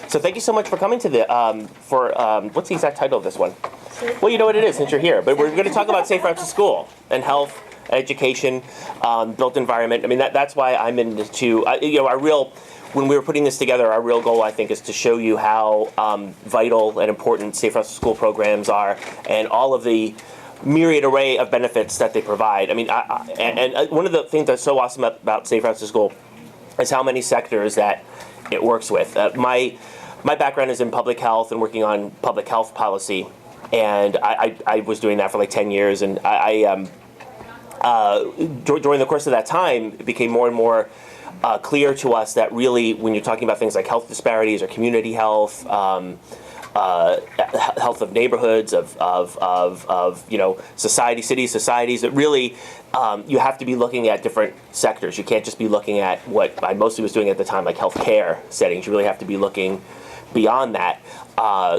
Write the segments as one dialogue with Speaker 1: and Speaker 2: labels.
Speaker 1: So thank you so much for coming to the, what's the exact title of this one? Well, you know what it is since you're here, but we're going to talk about safe routes to school and health, education, built environment. I mean, that's why I'm into, our real, when we were putting this together, our real goal, I think, is to show you how vital and important safe routes to school programs are and all of the myriad array of benefits that they provide. I mean, and one of the things that's so awesome about safe routes to school is how many sectors that it works with. My background is in public health and working on public health policy, and I was doing that for like 10 years, and during the course of that time, it became more and more clear to us that really, when you're talking about things like health disparities or community health, health of neighborhoods, of society, cities, societies, that really you have to be looking at different sectors. You can't just be looking at what I mostly was doing at the time, like healthcare settings. You really have to be looking beyond that.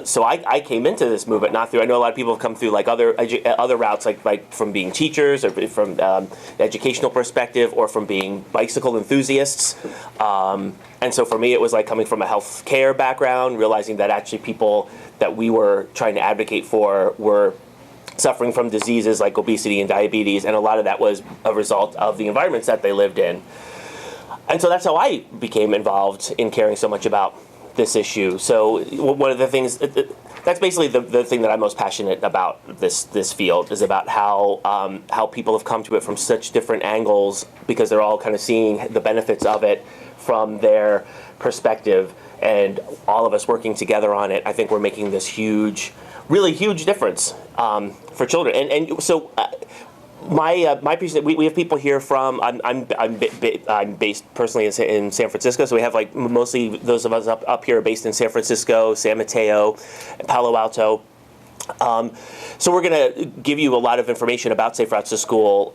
Speaker 1: So I came into this movement not through. I know a lot of people have come through like other routes, like from being teachers or from educational perspective, or from being bicycle enthusiasts. And so for me, it was like coming from a healthcare background, realizing that actually people that we were trying to advocate for were suffering from diseases like obesity and diabetes, and a lot of that was a result of the environments that they lived in. And so that's how I became involved in caring so much about this issue. So one of the things, that's basically the thing that I'm most passionate about this field, is about how people have come to it from such different angles, because they're all kind of seeing the benefits of it from their perspective, and all of us working together on it, I think we're making this huge, really huge difference for children. And so my presentation, we have people here from, I'm based personally in San Francisco, so we have like mostly those of us up here are based in San Francisco, San Mateo, Palo Alto. So we're going to give you a lot of information about safe routes to school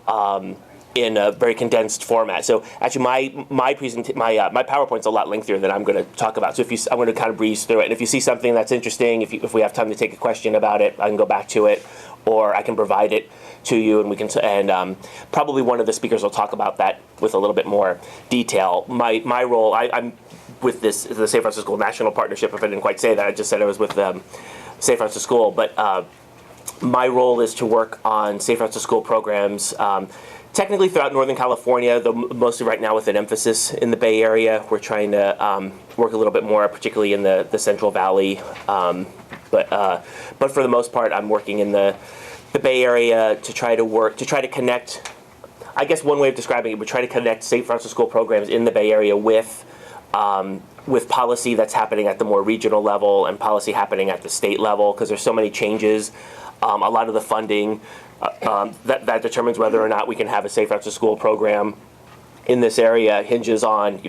Speaker 1: in a very condensed format. So actually, my PowerPoint's a lot lengthier than I'm going to talk about. So I'm going to kind of breeze through it. And if you see something that's interesting, if we have time to take a question about it, I can go back to it, or I can provide it to you, and we can. And probably one of the speakers will talk about that with a little bit more detail. My role, I'm with the Safe Routes to School National Partnership. If I didn't quite say that, I just said I was with Safe Routes to School, but my role is to work on safe routes to school programs. Technically throughout Northern California, though mostly right now with an emphasis in the Bay Area. We're trying to work a little bit more, particularly in the Central Valley. But for the most part, I'm working in the Bay Area to try to connect. I guess one way of describing it would try to connect safe routes to school programs in the Bay Area with policy that's happening at the more regional level and policy happening at the state level, because there's so many changes. A lot of the funding that determines whether or not we can have a safe routes to school program in this area hinges on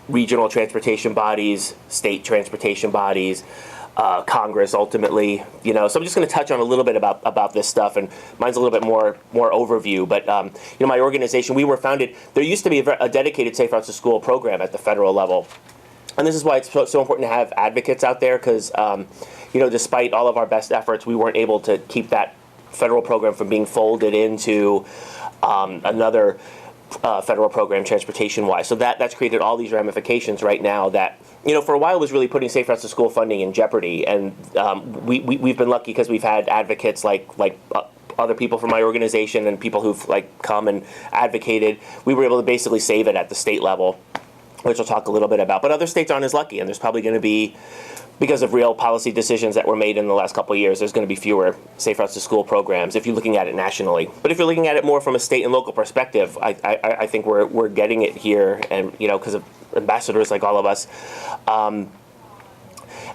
Speaker 1: regional transportation bodies, state transportation bodies, Congress ultimately. So I'm just going to touch on a little bit about this stuff, and mine's a little bit more overview. But my organization, we were founded. There used to be a dedicated safe routes to school program at the federal level. And this is why it's so important to have advocates out there, because, despite all of our best efforts, we weren't able to keep that federal program from being folded into another federal program transportation-wise. So that's created all these ramifications right now that, for a while was really putting safe routes to school funding in jeopardy. And we've been lucky because we've had advocates like other people from my organization and people who've come and advocated. We were able to basically save it at the state level, which we'll talk a little bit about. But other states aren't as lucky, and there's probably going to be, because of real policy decisions that were made in the last couple of years, there's going to be fewer safe routes to school programs if you're looking at it nationally. But if you're looking at it more from a state and local perspective, I think we're getting it here, and because of ambassadors like all of us.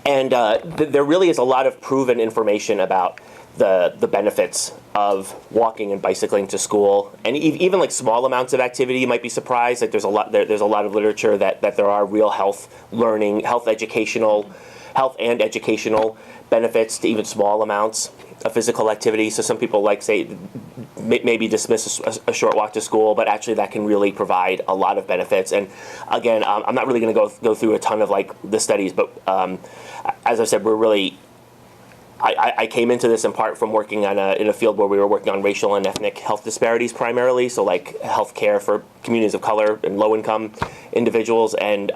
Speaker 1: There really is a lot of proven information about the benefits of walking and bicycling to school, and even like small amounts of activity, you might be surprised. Like there's a lot of literature that there are real health and educational benefits to even small amounts of physical activity. So some people maybe dismiss a short walk to school, but actually that can really provide a lot of benefits. And again, I'm not really going to go through a ton of the studies, but as I said, we're really. I came into this in part from working in a field where we were working on racial and ethnic health disparities primarily, so health care for communities of color and low-income individuals, and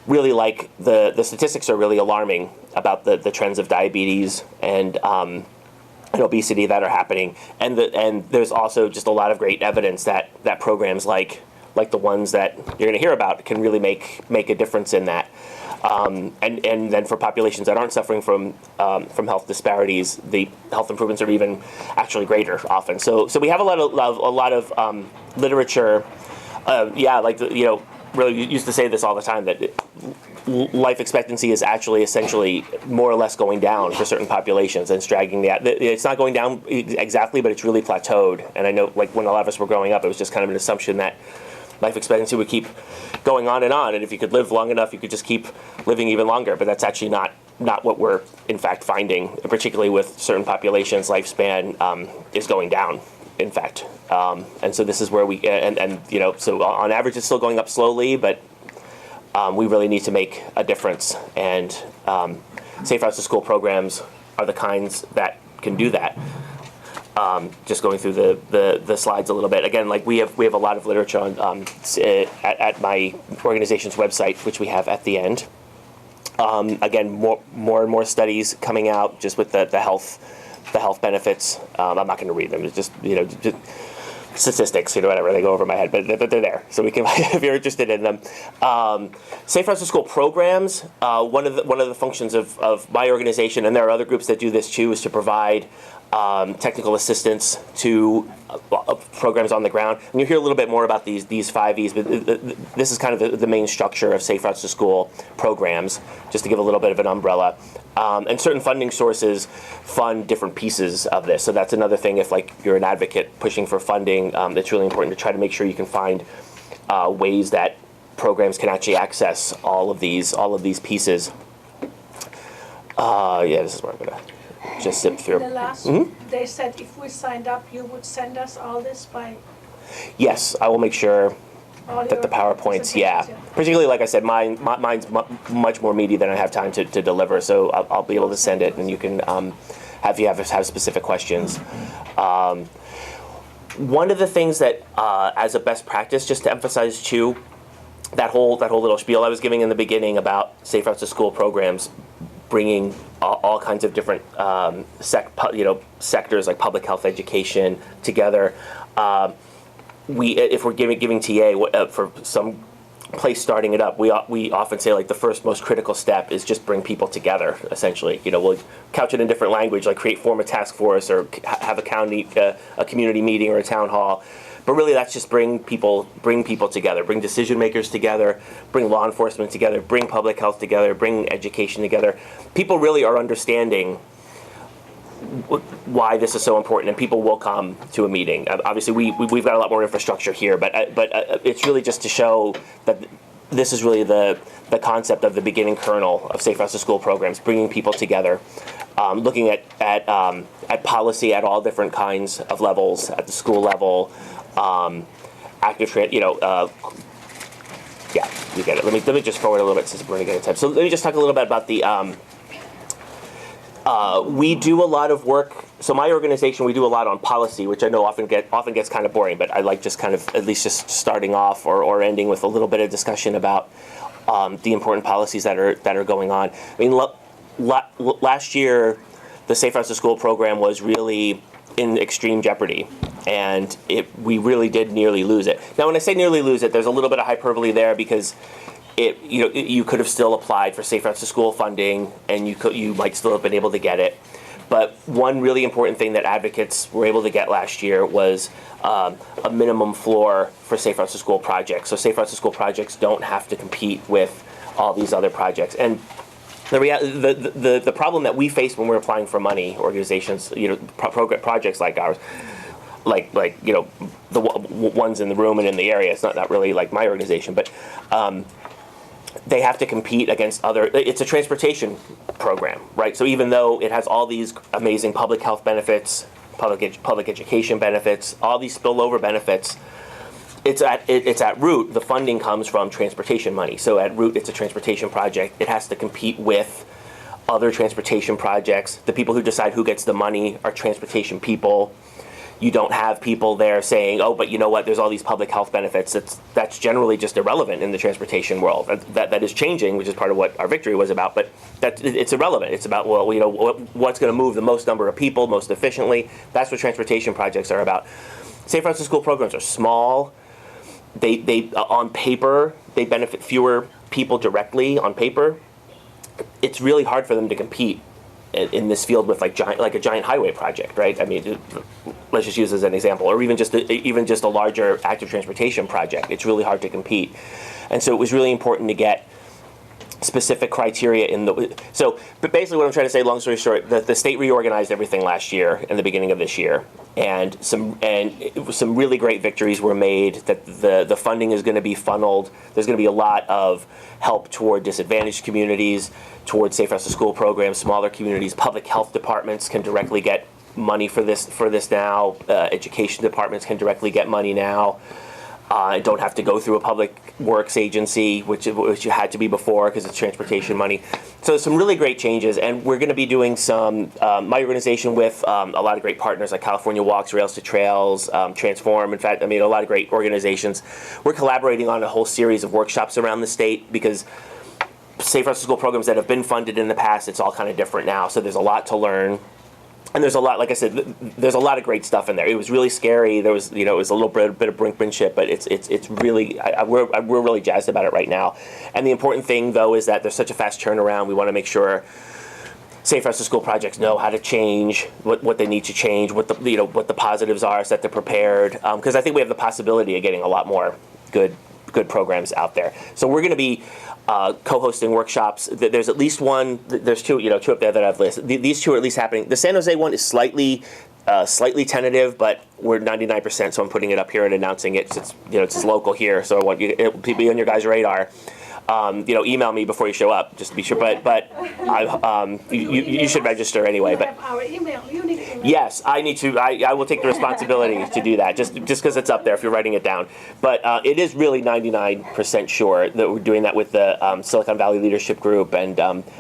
Speaker 1: really like the statistics are really alarming about the trends of diabetes and obesity that are happening, and there's also just a lot of great evidence that programs like the ones that you're going to hear about can really make a difference in that. And then for populations that aren't suffering from health disparities, the health improvements are even actually greater often. So we have a lot of literature. Really used to say this all the time, that life expectancy is actually essentially more or less going down for certain populations and dragging it's not going down exactly, but it's really plateaued. And I know, like, when a lot of us were growing up, it was just kind of an assumption that life expectancy would keep going on, and if you could live long enough, you could just keep living even longer. But that's actually not what we're in fact finding, particularly with certain populations. Lifespan is going down, in fact. And so this is where so on average it's still going up slowly, but we really need to make a difference. And Safe Routes to School programs are the kinds that can do that. Just going through the slides a little bit. Again, like we have a lot of literature on at my organization's website, which we have at the end. Again, more and more studies coming out just with the health benefits. I'm not going to read them. It's just statistics, whatever, they go over my head, but they're there, so we can if you're interested in them. Safe Routes to School programs. One of the functions of my organization, and there are other groups that do this too, is to provide technical assistance to programs on the ground. And you'll hear a little bit more about these 5 E's, but this is kind of the main structure of Safe Routes to School programs, just to give a little bit of an umbrella. And certain funding sources fund different pieces of this. So that's another thing. If you're an advocate pushing for funding, it's really important to try to make sure you can find ways that programs can actually access all of these pieces. This is where I'm gonna just zip through.
Speaker 2: The last, they said if we signed up, you would send us all this by.
Speaker 1: Yes, I will make sure that the PowerPoints, particularly, like I said, mine's much more meaty than I have time to deliver, so I'll be able to send it, and you can have specific questions. One of the things that, as a best practice, just to emphasize too, that whole little spiel I was giving in the beginning about Safe Routes to School programs, bringing all kinds of different sectors like public health, education together. If we're giving TA for some place starting it up, we often say the first most critical step is just bring people together. Essentially, we'll couch it in different language, like form a task force or have a community meeting or a town hall. But really, that's just bring people together, bring decision makers together, bring law enforcement together, bring public health together, bring education together. People really are understanding why this is so important, and people will come to a meeting. Obviously, we've got a lot more infrastructure here, but it's really just to show that this is really the concept of the beginning kernel of Safe Routes to School programs, bringing people together, looking at policy at all different kinds of levels, at the school level. You get it. Let me just forward a little bit since we're running out of time. So let me just talk a little bit about the. We do a lot of work. So my organization, we do a lot on policy, which I know often gets kind of boring, but I like just kind of at least just starting off or ending with a little bit of discussion about the important policies that are going on. I mean, last year, the Safe Routes to School program was really in extreme jeopardy, and we really did nearly lose it. Now, when I say nearly lose it, there's a little bit of hyperbole there, because you could have still applied for Safe Routes to School funding, and you might still have been able to get it. But one really important thing that advocates were able to get last year was a minimum floor for Safe Routes to School projects. So Safe Routes to School projects don't have to compete with all these other projects. And the problem that we face when we're applying for money, organizations, projects like ours, like the ones in the room and in the area, it's not really like my organization, but they have to compete against other. It's a transportation program, right? So even though it has all these amazing public health benefits, public education benefits, all these spillover benefits, it's at root, the funding comes from transportation money. So at root, it's a transportation project. It has to compete with other transportation projects. The people who decide who gets the money are transportation people. you don't have people there saying, oh, but you know what, there's all these public health benefits. That's generally just irrelevant in the transportation world. That is changing, which is part of what our victory was about, but it's irrelevant. It's about, well, you know, what's going to move the most number of people most efficiently. That's what transportation projects are about. Safe Routes to School programs are small. They on paper, they benefit fewer people directly on paper. It's really hard for them to compete in this field with like a giant highway project, right? I mean, let's just use as an example, or even just a larger active transportation project. It's really hard to compete, and so it was really important to get specific criteria in the. So, but basically, what I'm trying to say, long story short, the state reorganized everything last year in the beginning of this year, and some really great victories were made. That the funding is going to be funneled. There's going to be a lot of help toward disadvantaged communities, towards Safe Routes to School programs, smaller communities. Public health departments can directly get money for this now. Education departments can directly get money now. Don't have to go through a public works agency, which you had to be before because it's transportation money. So some really great changes, and we're going to be doing some, my organization with a lot of great partners like California Walks, Rails to Trails, Transform. In fact, I mean, a lot of great organizations. We're collaborating on a whole series of workshops around the state because Safe Routes to School programs that have been funded in the past, it's all kind of different now. So there's a lot to learn. And there's a lot, like I said, there's a lot of great stuff in there. It was really scary. There was, it was a little bit of brinkmanship, but it's really, we're really jazzed about it right now. And the important thing, though, is that there's such a fast turnaround. We want to make sure Safe Routes to School projects know how to change, what they need to change, what the positives are, so that they're prepared. Because I think we have the possibility of getting a lot more good programs out there. So we're going to be co-hosting workshops. There's at least one. There's two up there that I've listed. These two are at least happening. The San Jose one is slightly tentative, but we're 99%. So I'm putting it up here and announcing it. It's local here, so I want you to be on your guys' radar. Email me before you show up, just to be sure. But you should register anyway.
Speaker 2: You
Speaker 1: But
Speaker 2: have our email. You need to.
Speaker 1: yes, I need to. I will take the responsibility to do that, just because it's up there if you're writing it down. But it is really 99% sure that we're doing that with the Silicon Valley Leadership Group and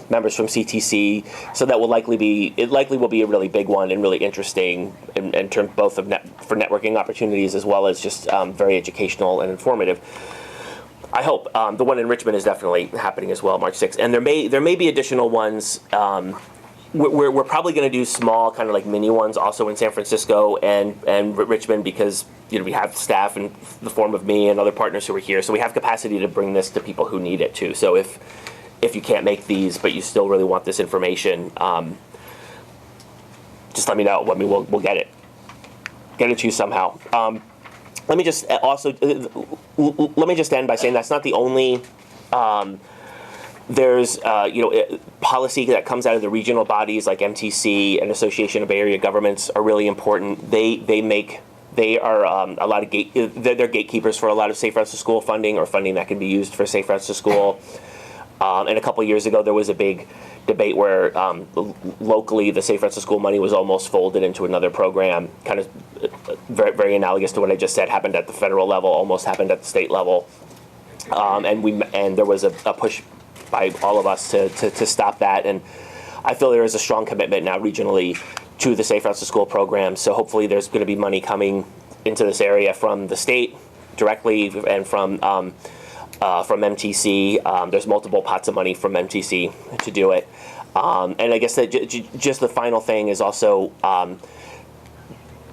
Speaker 1: members from CTC. So that will likely be a really big one and really interesting in terms both of for networking opportunities as well as just very educational and informative. I hope. The one in Richmond is definitely happening as well, March 6th. And there may be additional ones. We're probably going to do small, kind of like mini ones also in San Francisco and Richmond because we have staff in the form of me and other partners who are here. So we have capacity to bring this to people who need it too. So if you can't make these, but you still really want this information, just let me know. We'll get it to you somehow. Let me just end by saying that's not the only. There's policy that comes out of the regional bodies like MTC and Association of Bay Area Governments are really important. They are a lot of they're gatekeepers for a lot of Safe Routes to School funding or funding that can be used for Safe Routes to School. And a couple of years ago there was a big debate where locally the Safe Routes to School money was almost folded into another program, kind of very, very analogous to what I just said happened at the federal level, almost happened at the state level. And there was a push by all of us to stop that. And I feel there is a strong commitment now regionally to the Safe Routes to School program. So hopefully there's going to be money coming into this area from the state directly and from MTC. There's multiple pots of money from MTC to do it. And I guess that just the final thing is also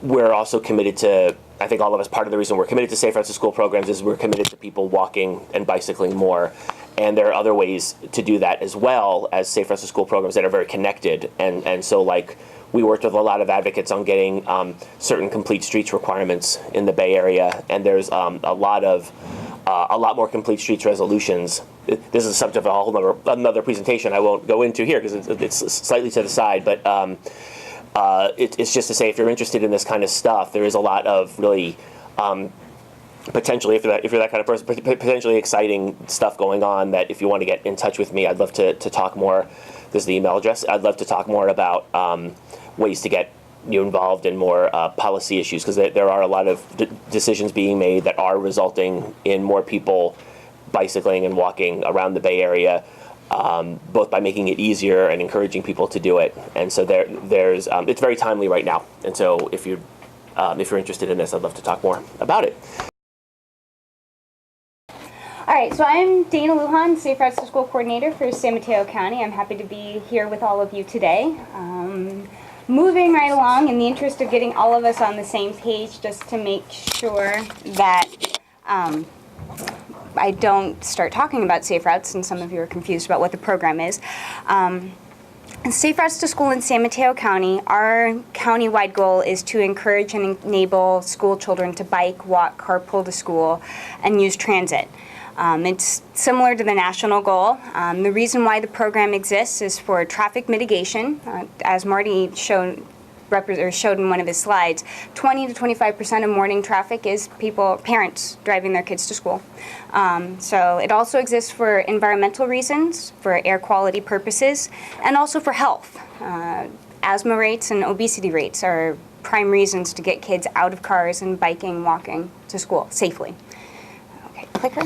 Speaker 1: we're also committed to, I think all of us, part of the reason we're committed to Safe Routes to School programs is we're committed to people walking and bicycling more. And there are other ways to do that as well as Safe Routes to School programs that are very connected. And so like we worked with a lot of advocates on getting certain complete streets requirements in the Bay Area. And there's a lot more complete streets resolutions. This is the subject of another presentation I won't go into here because it's slightly to the side, but it's just to say if you're interested in this kind of stuff, there is a lot of really potentially, if you're that kind of person, potentially exciting stuff going on that if you want to get in touch with me, I'd love to talk more. This is the email address. I'd love to talk more about ways to get you involved in more policy issues because there are a lot of decisions being made that are resulting in more people bicycling and walking around the Bay Area, both by making it easier and encouraging people to do it. And so there's it's very timely right now. And so if you're if you're interested in this, I'd love to talk more about it.
Speaker 3: All right, so I'm Daina Lujan, Safe Routes to School Coordinator for San Mateo County. I'm happy to be here with all of you today. Moving right along, in the interest of getting all of us on the same page, just to make sure that I don't start talking about Safe Routes, and some of you are confused about what the program is. Safe Routes to School in San Mateo County, our county-wide goal is to encourage and enable school children to bike, walk, carpool to school, and use transit. It's similar to the national goal. The reason why the program exists is for traffic mitigation. As Marty showed in one of his slides, 20 to 25% of morning traffic is parents driving their kids to school. So it also exists for environmental reasons, for air quality purposes, and also for health. Asthma rates and obesity rates are prime reasons to get kids out of cars and biking, walking to school safely. Okay, clicker.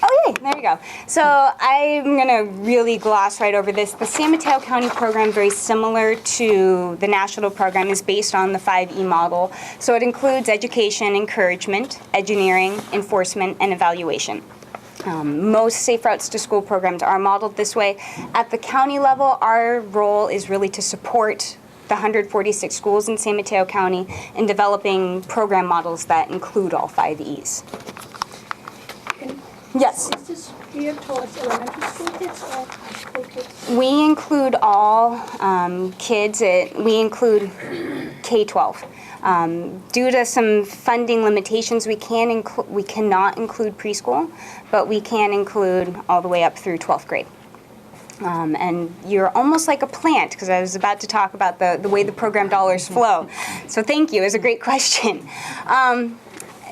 Speaker 3: Oh, yay, there you go. So I'm going to really gloss right over this. The San Mateo County program, very similar to the national program, is based on the 5E model. So it includes education, encouragement, engineering, enforcement, and evaluation. Most Safe Routes to School programs are modeled this way. At the county level, our role is really to support the 146 schools in San Mateo County in developing program models that include all 5Es. Yes.
Speaker 2: Is this geared towards elementary school kids or high school kids?
Speaker 3: We include all kids. We include K-12. Due to some funding limitations, we cannot include preschool, but we can include all the way up through 12th grade. And you're almost like a plant, because I was about to talk about the way the program dollars flow. So thank you. It's a great question.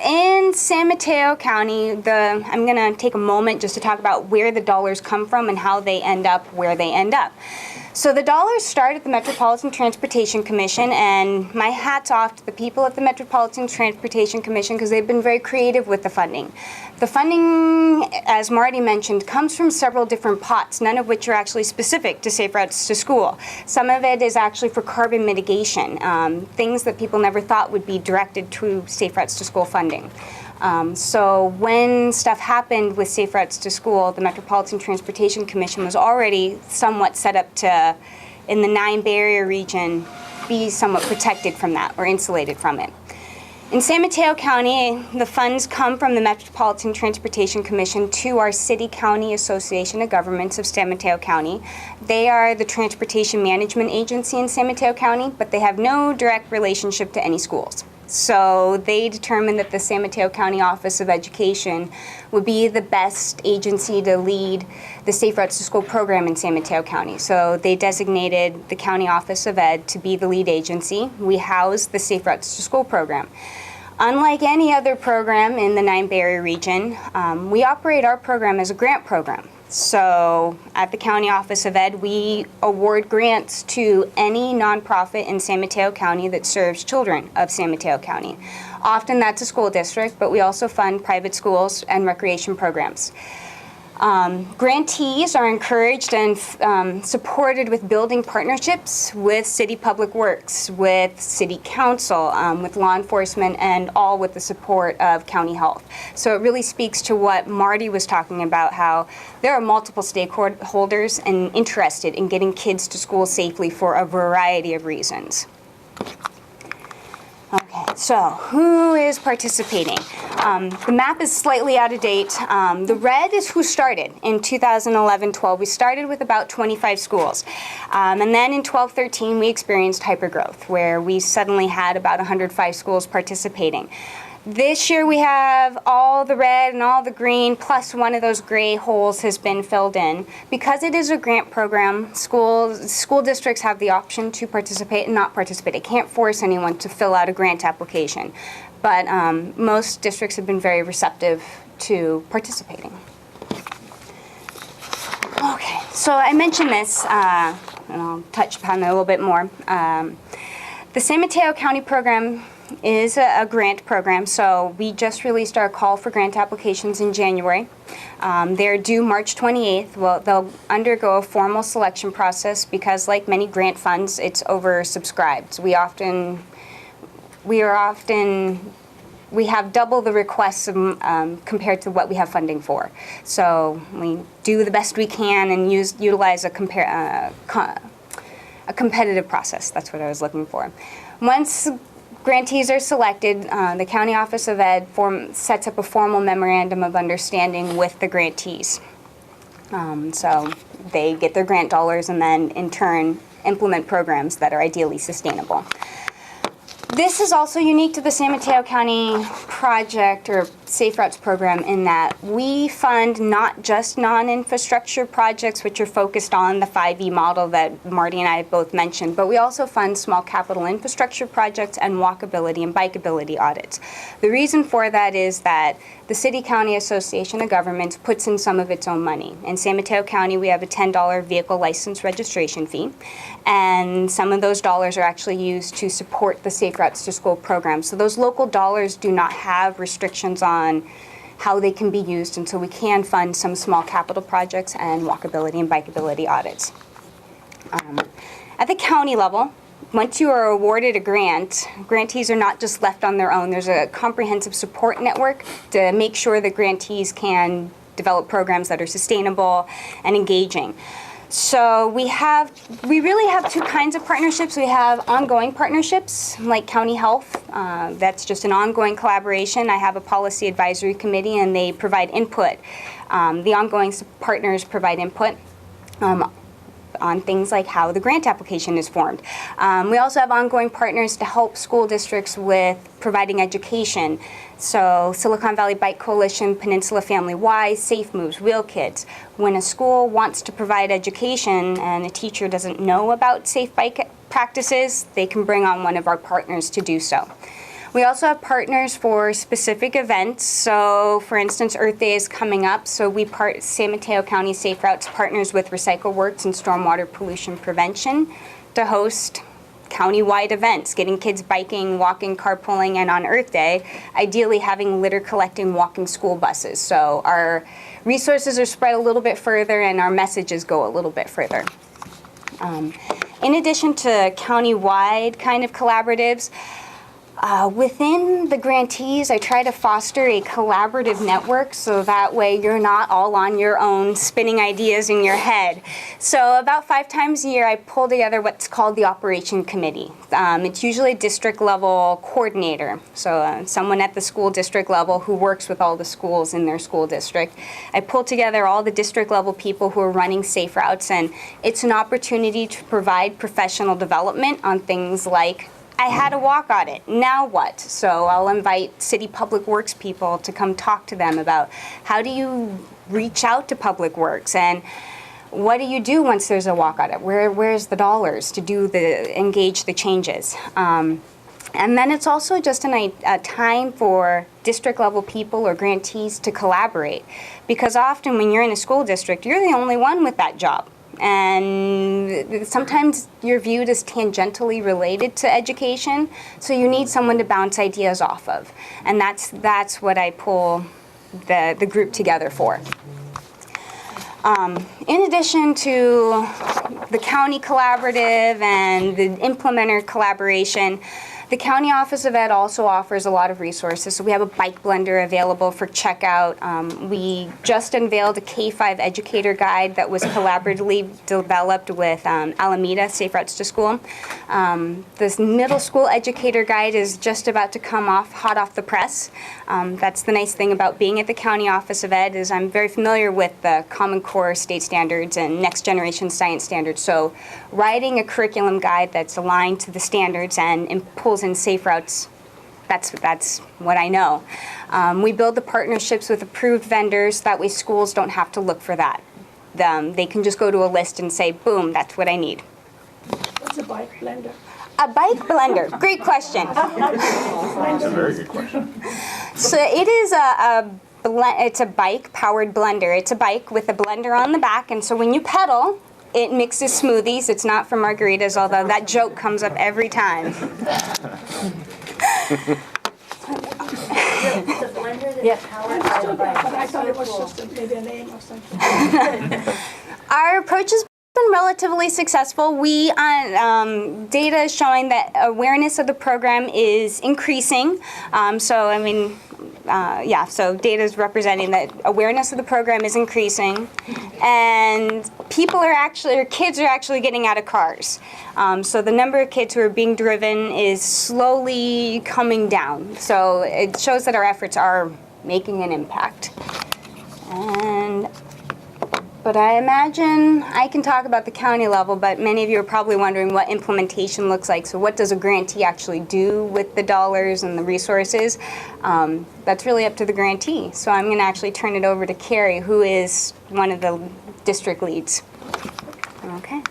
Speaker 3: In San Mateo County, I'm going to take a moment just to talk about where the dollars come from and how they end up where they end up. So the dollars start at the Metropolitan Transportation Commission, and my hat's off to the people at the Metropolitan Transportation Commission because they've been very creative with the funding. The funding, as Marty mentioned, comes from several different pots, none of which are actually specific to Safe Routes to School. Some of it is actually for carbon mitigation, things that people never thought would be directed to Safe Routes to School funding. So when stuff happened with Safe Routes to School, the Metropolitan Transportation Commission was already somewhat set up to, in the 9 Bay Area region, be somewhat protected from that or insulated from it. In San Mateo County, the funds come from the Metropolitan Transportation Commission to our City-County Association of Governments of San Mateo County. They are the transportation management agency in San Mateo County, but they have no direct relationship to any schools. So they determined that the San Mateo County Office of Education would be the best agency to lead the Safe Routes to School program in San Mateo County. So they designated the County Office of Ed to be the lead agency. We house the Safe Routes to School program. Unlike any other program in the 9 Bay Area region, we operate our program as a grant program. So at the County Office of Ed, we award grants to any nonprofit in San Mateo County that serves children of San Mateo County. Often that's a school district, but we also fund private schools and recreation programs. Grantees are encouraged and supported with building partnerships with City Public Works, with City Council, with law enforcement, and all with the support of County Health. So it really speaks to what Marty was talking about, how there are multiple stakeholders and interested in getting kids to school safely for a variety of reasons. Okay, so who is participating? The map is slightly out of date. The red is who started in 2011-12. We started with about 25 schools. And then in 12-13, we experienced hypergrowth, where we suddenly had about 105 schools participating. This year we have all the red and all the green, plus one of those gray holes has been filled in. Because it is a grant program, school districts have the option to participate and not participate. It can't force anyone to fill out a grant application. But most districts have been very receptive to participating. Okay, so I mentioned this, and I'll touch upon it a little bit more. The San Mateo County program is a grant program, so we just released our call for grant applications in January. They're due March 28th. Well, they'll undergo a formal selection process because, like many grant funds, it's oversubscribed. So we often we have double the requests compared to what we have funding for. So we do the best we can and utilize a competitive process. That's what I was looking for. Once grantees are selected, the County Office of Ed sets up a formal memorandum of understanding with the grantees. So they get their grant dollars and then in turn implement programs that are ideally sustainable. This is also unique to the San Mateo County project or Safe Routes program in that we fund not just non-infrastructure projects which are focused on the 5E model that Marty and I both mentioned, but we also fund small capital infrastructure projects and walkability and bikeability audits. The reason for that is that the City County Association of Governments puts in some of its own money. In San Mateo County, we have a $10 vehicle license registration fee, and some of those dollars are actually used to support the Safe Routes to School program. So those local dollars do not have restrictions on how they can be used, and so we can fund some small capital projects and walkability and bikeability audits. At the county level, once you are awarded a grant, grantees are not just left on their own. There's a comprehensive support network to make sure that grantees can develop programs that are sustainable and engaging. So we really have two kinds of partnerships. We have ongoing partnerships like County Health. That's just an ongoing collaboration. I have a policy advisory committee and they provide input. The ongoing partners provide input on things like how the grant application is formed. We also have ongoing partners to help school districts with providing education. So Silicon Valley Bike Coalition, Peninsula Family Wise, Safe Moves, Wheel Kids. When a school wants to provide education and a teacher doesn't know about safe bike practices, they can bring on one of our partners to do so. We also have partners for specific events. So for instance, Earth Day is coming up. So San Mateo County Safe Routes partners with Recycle Works and Stormwater Pollution Prevention to host county-wide events, getting kids biking, walking, carpooling, and on Earth Day, ideally having litter collecting walking school buses. So our resources are spread a little bit further and our messages go a little bit further. In addition to county-wide kind of collaboratives, within the grantees, I try to foster a collaborative network so that way you're not all on your own spinning ideas in your head. So about 5 times a year, I pull together what's called the Operation Committee. It's usually a district level coordinator, so someone at the school district level who works with all the schools in their school district. I pull together all the district level people who are running safe routes, and it's an opportunity to provide professional development on things like I had a walk audit, now what? So I'll invite city public works people to come talk to them about how do you reach out to public works and what do you do once there's a walk audit? Where's the dollars to engage the changes? And then it's also just a time for district level people or grantees to collaborate, because often when you're in a school district, you're the only one with that job. And sometimes you're viewed as tangentially related to education, so you need someone to bounce ideas off of. And that's what I pull the group together for. In addition to the county collaborative and the implementer collaboration, the County Office of Ed also offers a lot of resources. So we have a bike blender available for checkout. We just unveiled a K-5 educator guide that was collaboratively developed with Alameda Safe Routes to School. This middle school educator guide is just about to come hot off the press. That's the nice thing about being at the County Office of Ed is I'm very familiar with the Common Core state standards and next generation science standards. So writing a curriculum guide that's aligned to the standards and pulls in safe routes, that's what I know. We build the partnerships with approved vendors, that way schools don't have to look for that. They can just go to a list and say, boom, that's what I need.
Speaker 2: What's a bike blender?
Speaker 3: A bike blender, great question.
Speaker 1: That's a very good question.
Speaker 3: So it is it's a bike powered blender. It's a bike with a blender on the back, and so when you pedal, it mixes smoothies. It's not for margaritas, although that joke comes up every time.
Speaker 4: The blender that's powered by the bike.
Speaker 2: But I thought it was just maybe a name or something.
Speaker 3: Our approach has been relatively successful. We data is showing that awareness of the program is increasing. So data is representing that awareness of the program is increasing, and kids are actually getting out of cars. So the number of kids who are being driven is slowly coming down. So it shows that our efforts are making an impact. But I imagine I can talk about the county level, but many of you are probably wondering what implementation looks like. So what does a grantee actually do with the dollars and the resources? That's really up to the grantee. So I'm going to actually turn it over to Karrie, who is one of the district leads. Okay.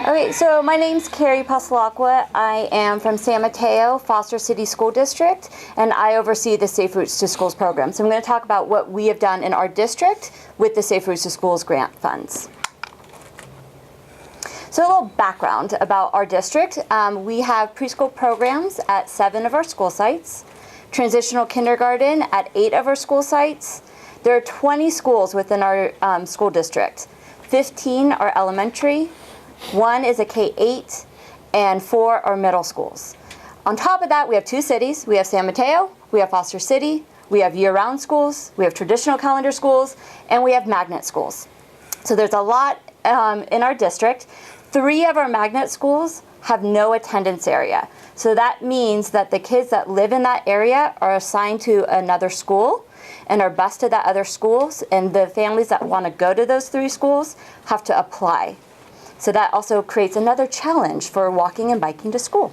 Speaker 5: Okay, so my name's Karrie Passalacqua. I am from San Mateo-Foster City School District, and I oversee the Safe Routes to Schools program. So I'm going to talk about what we have done in our district with the Safe Routes to Schools grant funds. So a little background about our district. We have preschool programs at 7 of our school sites, transitional kindergarten at 8 of our school sites. There are 20 schools within our school district. 15 are elementary, 1 is a K-8, and 4 are middle schools. On top of that, we have 2 cities. We have San Mateo, we have Foster City, we have year-round schools, we have traditional calendar schools, and we have magnet schools. So there's a lot in our district. 3 of our magnet schools have no attendance area. So that means that the kids that live in that area are assigned to another school and are bused to that other schools, and the families that want to go to those 3 schools have to apply. So that also creates another challenge for walking and biking to school.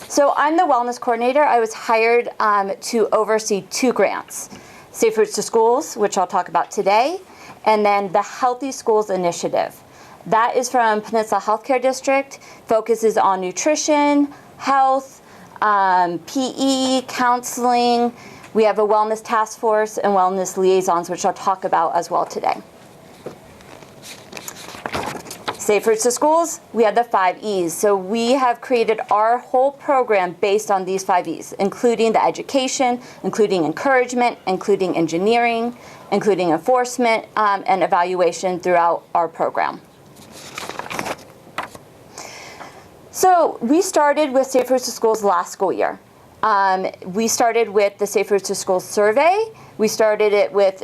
Speaker 5: So I'm the wellness coordinator. I was hired to oversee 2 grants, Safe Routes to Schools, which I'll talk about today, and then the Healthy Schools Initiative. That is from Peninsula Healthcare District, focuses on nutrition, health, PE, counseling. We have a wellness task force and wellness liaisons, which I'll talk about as well today. Safe Routes to Schools, we have the 5 E's. So we have created our whole program based on these 5 E's, including the education, including encouragement, including engineering, including enforcement, and evaluation throughout our program. So we started with Safe Routes to Schools last school year. We started with the Safe Routes to Schools survey. We started it with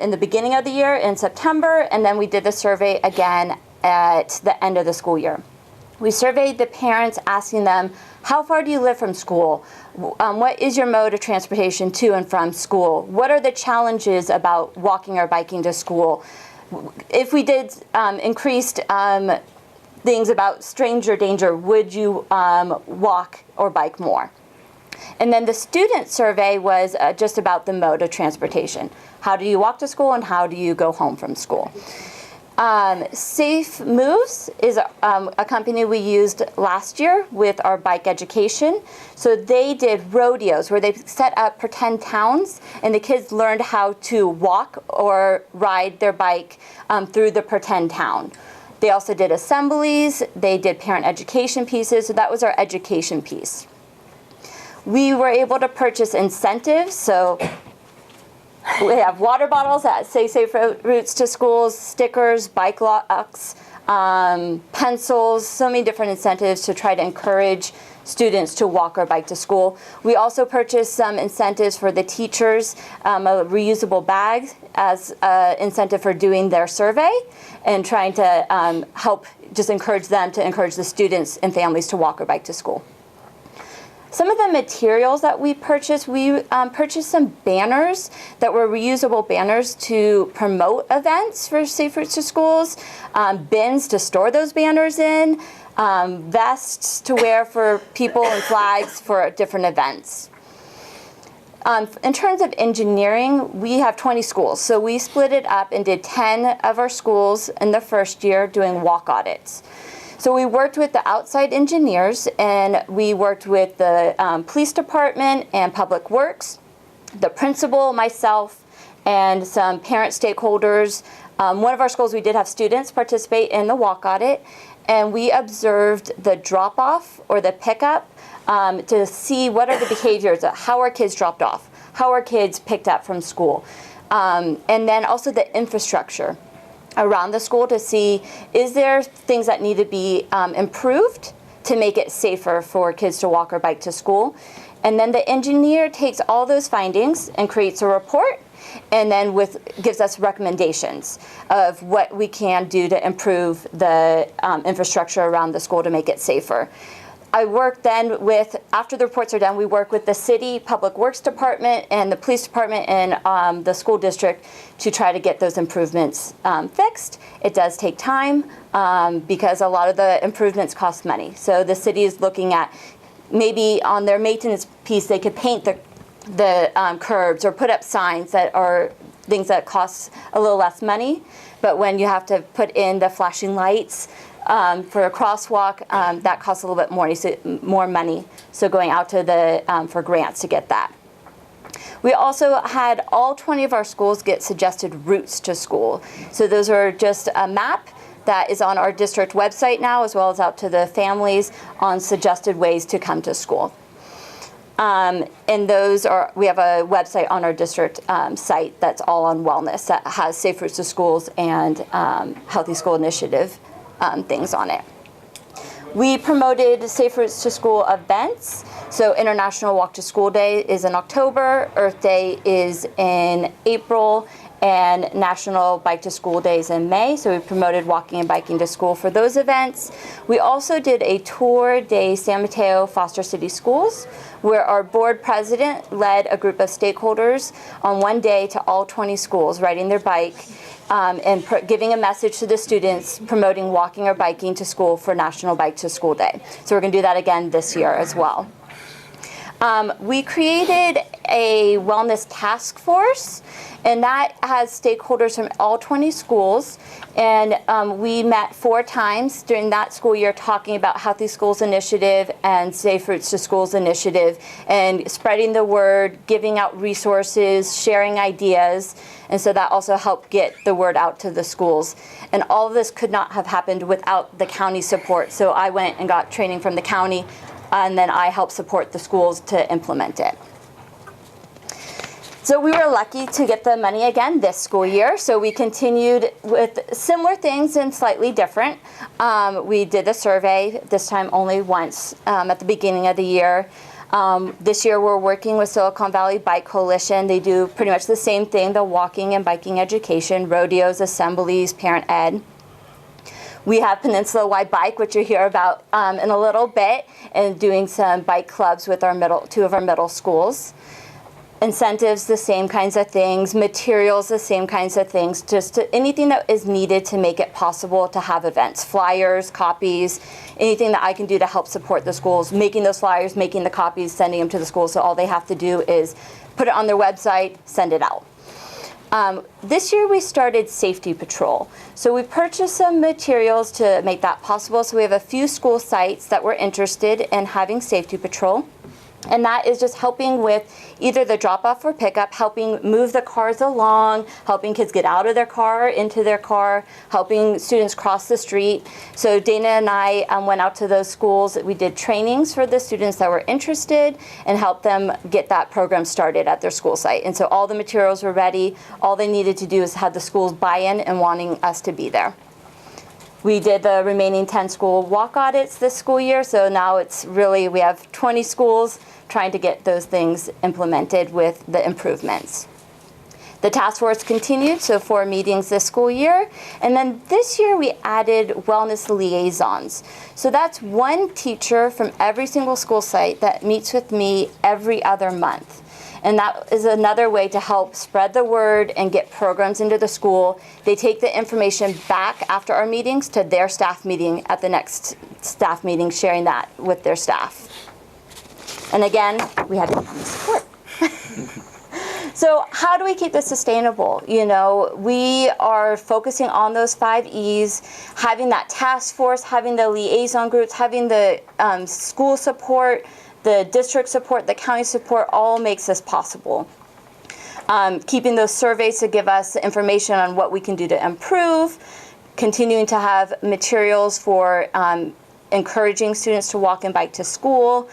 Speaker 5: in the beginning of the year in September, and then we did the survey again at the end of the school year. We surveyed the parents, asking them, how far do you live from school? What is your mode of transportation to and from school? What are the challenges about walking or biking to school? If we did increased things about stranger danger, would you walk or bike more? And then the student survey was just about the mode of transportation. How do you walk to school and how do you go home from school? Safe Moves is a company we used last year with our bike education. So they did rodeos where they set up pretend towns, and the kids learned how to walk or ride their bike through the pretend town. They also did assemblies, they did parent education pieces, so that was our education piece. We were able to purchase incentives, so we have water bottles that say Safe Routes to Schools, stickers, bike locks, pencils, so many different incentives to try to encourage students to walk or bike to school. We also purchased some incentives for the teachers, a reusable bag as an incentive for doing their survey and trying to help just encourage them to encourage the students and families to walk or bike to school. Some of the materials that we purchased some banners that were reusable banners to promote events for Safe Routes to Schools, bins to store those banners in, vests to wear for people and flags for different events. In terms of engineering, we have 20 schools, so we split it up and did 10 of our schools in the first year doing walk audits. So we worked with the outside engineers, and we worked with the police department and public works, the principal, myself, and some parent stakeholders. One of our schools, we did have students participate in the walk audit, and we observed the drop-off or the pickup to see what are the behaviors, how are kids dropped off, how are kids picked up from school. And then also the infrastructure around the school to see, is there things that need to be improved to make it safer for kids to walk or bike to school? And then the engineer takes all those findings and creates a report, and then gives us recommendations of what we can do to improve the infrastructure around the school to make it safer. I work then with, after the reports are done, we work with the city public works department and the police department and the school district to try to get those improvements fixed. It does take time because a lot of the improvements cost money. So the city is looking at maybe on their maintenance piece, they could paint the curbs or put up signs that are things that cost a little less money. But when you have to put in the flashing lights, for a crosswalk, that costs a little bit more money. So going out to the for grants to get that. We also had all 20 of our schools get suggested routes to school. So those are just a map that is on our district website now, as well as out to the families on suggested ways to come to school. And those are, we have a website on our district site that's all on wellness that has safe routes to schools and healthy school initiative things on it. We promoted Safe Routes to School events. So International Walk to School Day is in October, Earth Day is in April, and National Bike to School Day is in May. So we promoted walking and biking to school for those events. We also did a tour de San Mateo-Foster City Schools, where our board president led a group of stakeholders on one day to all 20 schools, riding their bike and giving a message to the students, promoting walking or biking to school for National Bike to School Day. So we're going to do that again this year as well. We created a wellness task force, and that has stakeholders from all 20 schools. And we met 4 times during that school year talking about Healthy Schools Initiative and Safe Routes to Schools Initiative, and spreading the word, giving out resources, sharing ideas. And so that also helped get the word out to the schools. And all of this could not have happened without the county support. So I went and got training from the county, and then I helped support the schools to implement it. So we were lucky to get the money again this school year. So we continued with similar things and slightly different. We did a survey, this time only once at the beginning of the year. This year we're working with Silicon Valley Bike Coalition. They do pretty much the same thing, the walking and biking education, rodeos, assemblies, parent ed. We have Peninsula Y Bike, which you'll hear about in a little bit, and doing some bike clubs with our 2 of our middle schools. Incentives, the same kinds of things. Materials, the same kinds of things. Just anything that is needed to make it possible to have events. Flyers, copies, anything that I can do to help support the schools. Making those flyers, making the copies, sending them to the schools. So all they have to do is put it on their website, send it out. This year we started Safety Patrol. So we purchased some materials to make that possible. So we have a few school sites that were interested in having Safety Patrol. And that is just helping with either the drop-off or pickup, helping move the cars along, helping kids get out of their car, into their car, helping students cross the street. So Daina and I went out to those schools. We did trainings for the students that were interested and helped them get that program started at their school site. And so all the materials were ready. All they needed to do is have the schools buy in and wanting us to be there. We did the remaining 10 school walk audits this school year, so now it's really, we have 20 schools trying to get those things implemented with the improvements. The task force continued, so 4 meetings this school year. And then this year we added wellness liaisons. So that's 1 teacher from every single school site that meets with me every other month. And that is another way to help spread the word and get programs into the school. They take the information back after our meetings to their staff meeting at the next staff meeting, sharing that with their staff. And again, we had county support. So how do we keep this sustainable? You know, we are focusing on those 5 E's, having that task force, having the liaison groups, having the school support, the district support, the county support, all makes this possible. Keeping those surveys to give us information on what we can do to improve, continuing to have materials for encouraging students to walk and bike to school.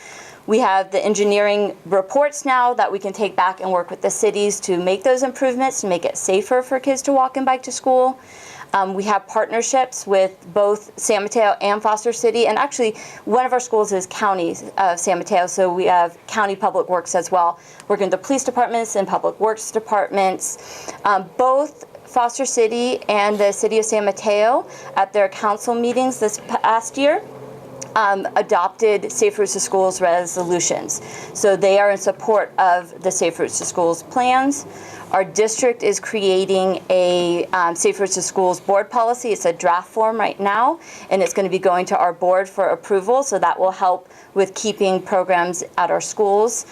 Speaker 5: We have the engineering reports now that we can take back and work with the cities to make those improvements, to make it safer for kids to walk and bike to school. We have partnerships with both San Mateo and Foster City, and actually one of our schools is County of San Mateo, so we have County Public Works as well, working with the police departments and public works departments. Both Foster City and the City of San Mateo at their council meetings this past year adopted Safe Routes to Schools resolutions. So they are in support of the Safe Routes to Schools plans. Our district is creating a Safe Routes to Schools board policy. It's a draft form right now, and it's going to be going to our board for approval, so that will help with keeping programs at our schools.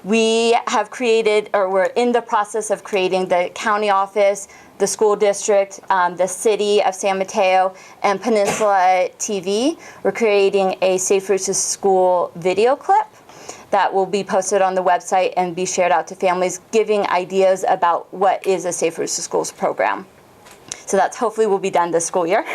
Speaker 5: We have created, or we're in the process of creating the county office, the school district, the city of San Mateo, and Peninsula TV. We're creating a Safe Routes to School video clip that will be posted on the website and be shared out to families, giving ideas about what is a Safe Routes to Schools program. So that's hopefully will be done this school year.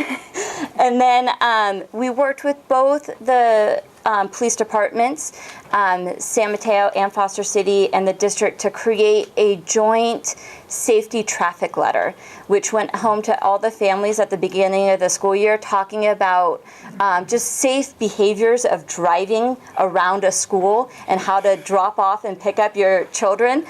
Speaker 5: And then we worked with both the police departments, San Mateo and Foster City, and the district to create a joint safety traffic letter, which went home to all the families at the beginning of the school year, talking about just safe behaviors of driving around a school and how to drop off and pick up your children.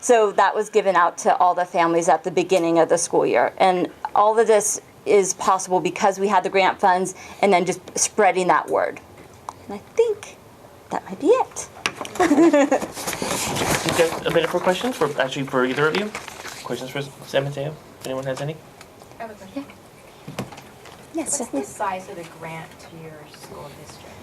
Speaker 5: So that was given out to all the families at the beginning of the school year. And all of this is possible because we had the grant funds and then just spreading that word. And I think that might be it.
Speaker 1: We've got a minute for questions, for either of you. Questions for San Mateo? If anyone has any?
Speaker 4: I have a question.
Speaker 5: Yes.
Speaker 4: What's the size of the grant to your school district?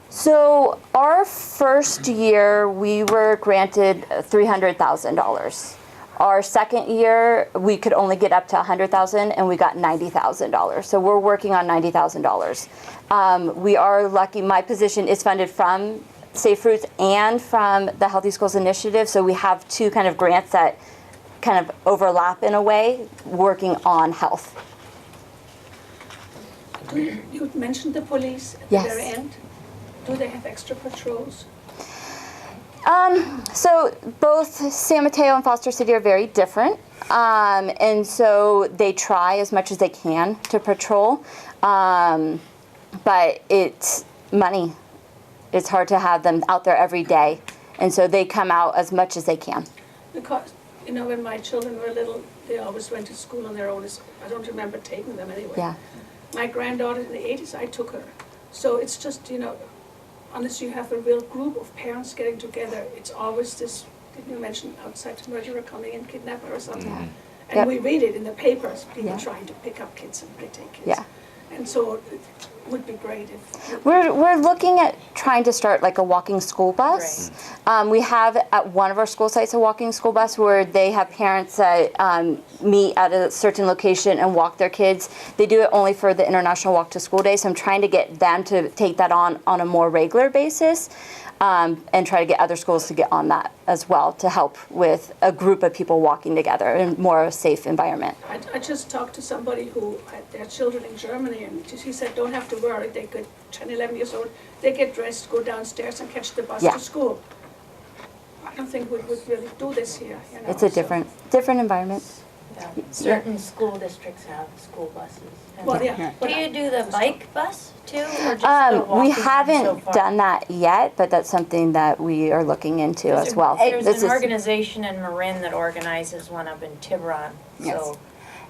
Speaker 5: So our first year, we were granted $300,000. Our second year, we could only get up to $100,000, and we got $90,000. So we're working on $90,000. We are lucky. My position is funded from Safe Routes and from the Healthy Schools Initiative. So we have two kind of grants that kind of overlap in a way, working on health.
Speaker 2: You mentioned the police at
Speaker 5: Yes.
Speaker 2: the very end. Do they have extra patrols?
Speaker 5: So both San Mateo and Foster City are very different. And so they try as much as they can to patrol. But it's money. It's hard to have them out there every day. And so they come out as much as they can.
Speaker 2: Because, you know, when my children were little, they always went to school on their own. I don't remember taking them anyway.
Speaker 5: Yeah.
Speaker 2: My granddaughter in the 80s, I took her. So it's just, you know, unless you have a real group of parents getting together, it's always this, didn't you mention outside murderer coming in, kidnapper or something?
Speaker 5: Yeah.
Speaker 2: And
Speaker 5: Yep.
Speaker 2: we read it in the papers, people
Speaker 5: Yeah.
Speaker 2: trying to pick up kids and take kids.
Speaker 5: Yeah.
Speaker 2: And so it would be great if...
Speaker 5: We're looking at trying to start like a walking school bus. We have at one of our school sites a walking school bus where they have parents that meet at a certain location and walk their kids. They do it only for the International Walk to School Day, so I'm trying to get them to take that on a more regular basis. And try to get other schools to get on that as well to help with a group of people walking together in more of a safe environment.
Speaker 2: I just talked to somebody who had their children in Germany, and she said, don't have to worry, they could, 10, 11 years old, they get dressed, go downstairs and catch the bus
Speaker 5: Yeah.
Speaker 2: to school. I don't think we would really do this here, you know.
Speaker 5: It's a
Speaker 2: so-
Speaker 5: different environment.
Speaker 4: Yeah. Certain school districts have school buses.
Speaker 2: Well, yeah.
Speaker 6: Do you do the bike bus too, or just the walking
Speaker 5: We
Speaker 6: one so
Speaker 5: haven't
Speaker 6: far?
Speaker 5: done that yet, but that's something that we are looking into as well.
Speaker 6: There's
Speaker 5: This
Speaker 6: an
Speaker 5: is-
Speaker 6: organization in Marin that organizes one up in Tiburon,
Speaker 3: Yes.
Speaker 6: so.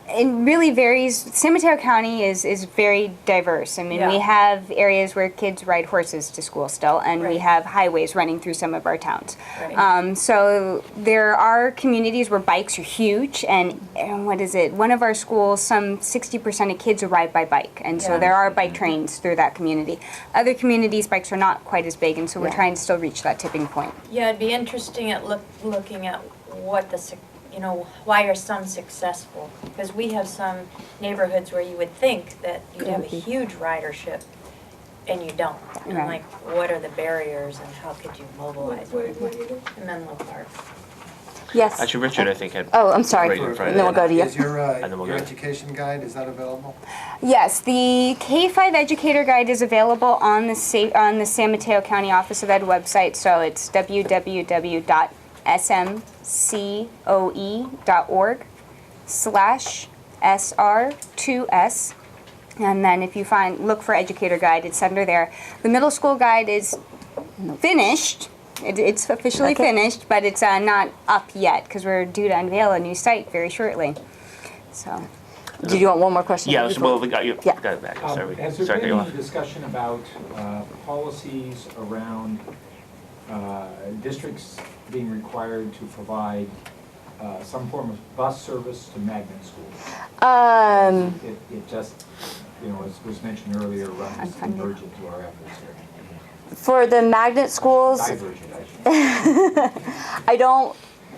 Speaker 3: It really varies. San Mateo County is very diverse. I mean, we
Speaker 6: Yeah.
Speaker 3: have areas where kids ride horses to school still, and we
Speaker 6: Right.
Speaker 3: have highways running through some of our towns.
Speaker 6: Right.
Speaker 3: So there are communities where bikes are huge, and what is it? One of our schools, some 60% of kids arrive by bike, and so
Speaker 6: Yeah.
Speaker 3: there are bike trains through that community. Other communities, bikes are not quite as big, and so we're
Speaker 5: Yeah.
Speaker 3: trying to still reach that tipping point.
Speaker 6: Yeah, it'd be interesting at looking at what why are some successful? Because we have some neighborhoods where you would think that you'd have a huge ridership, and you don't. And
Speaker 3: Right.
Speaker 6: like, what are the barriers and how could you mobilize?
Speaker 2: Where do you live?
Speaker 6: In Menlo Park.
Speaker 5: Yes.
Speaker 1: Actually, Richard, I think had.
Speaker 5: Oh, I'm sorry.
Speaker 1: Right in front of
Speaker 5: And then we'll go to you.
Speaker 7: Is your,
Speaker 1: And then we'll
Speaker 7: your
Speaker 1: go.
Speaker 7: education guide, is that available?
Speaker 3: Yes, the K-5 Educator Guide is available on the San Mateo County Office of Ed website, so it's www.smce.org/SR2S. And then if you look for Educator Guide, it's under there. The middle school guide is finished. It's officially
Speaker 5: Okay.
Speaker 3: finished, but it's not up yet because we're due to unveil a new site very shortly. So.
Speaker 5: Did you want one more question?
Speaker 1: Yeah, well, we got you.
Speaker 5: Yeah.
Speaker 1: Got it back. Sorry,
Speaker 8: Has there
Speaker 1: sorry,
Speaker 8: been
Speaker 1: cut you
Speaker 8: any
Speaker 1: off.
Speaker 8: discussion about policies around districts being required to provide some form of bus service to magnet schools? It just, as was mentioned earlier, runs convergent to our efforts here.
Speaker 5: For the magnet schools,
Speaker 8: Divergent, I should.
Speaker 5: I don't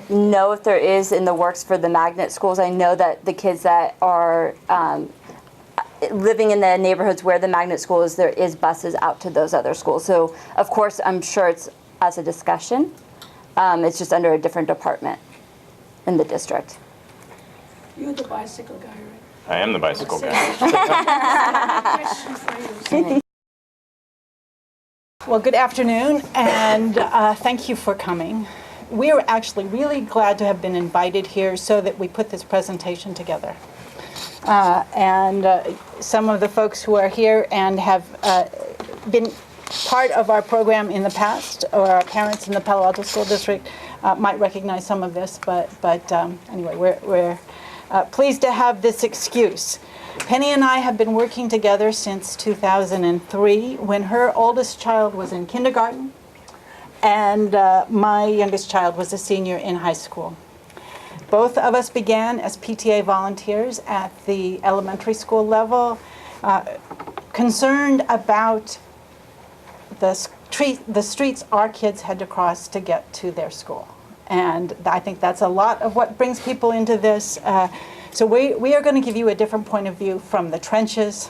Speaker 5: know if there is in the works for the magnet schools. I know that the kids that are living in the neighborhoods where the magnet school is, there is buses out to those other schools. So, of course, I'm sure it's as a discussion. It's just under a different department in the district.
Speaker 2: You're the bicycle guy, right?
Speaker 9: I am the bicycle guy.
Speaker 2: Question for you.
Speaker 10: Well, good afternoon, and thank you for coming. We are actually really glad to have been invited here so that we put this presentation together. Some of the folks who are here and have been part of our program in the past, or our parents in the Palo Alto School District, might recognize some of this, but anyway, we're pleased to have this excuse. Penny and I have been working together since 2003 when her oldest child was in kindergarten and my youngest child was a senior in high school. Both of us began as PTA volunteers at the elementary school level, concerned about the streets our kids had to cross to get to their school. And I think that's a lot of what brings people into this. So we are going to give you a different point of view from the trenches.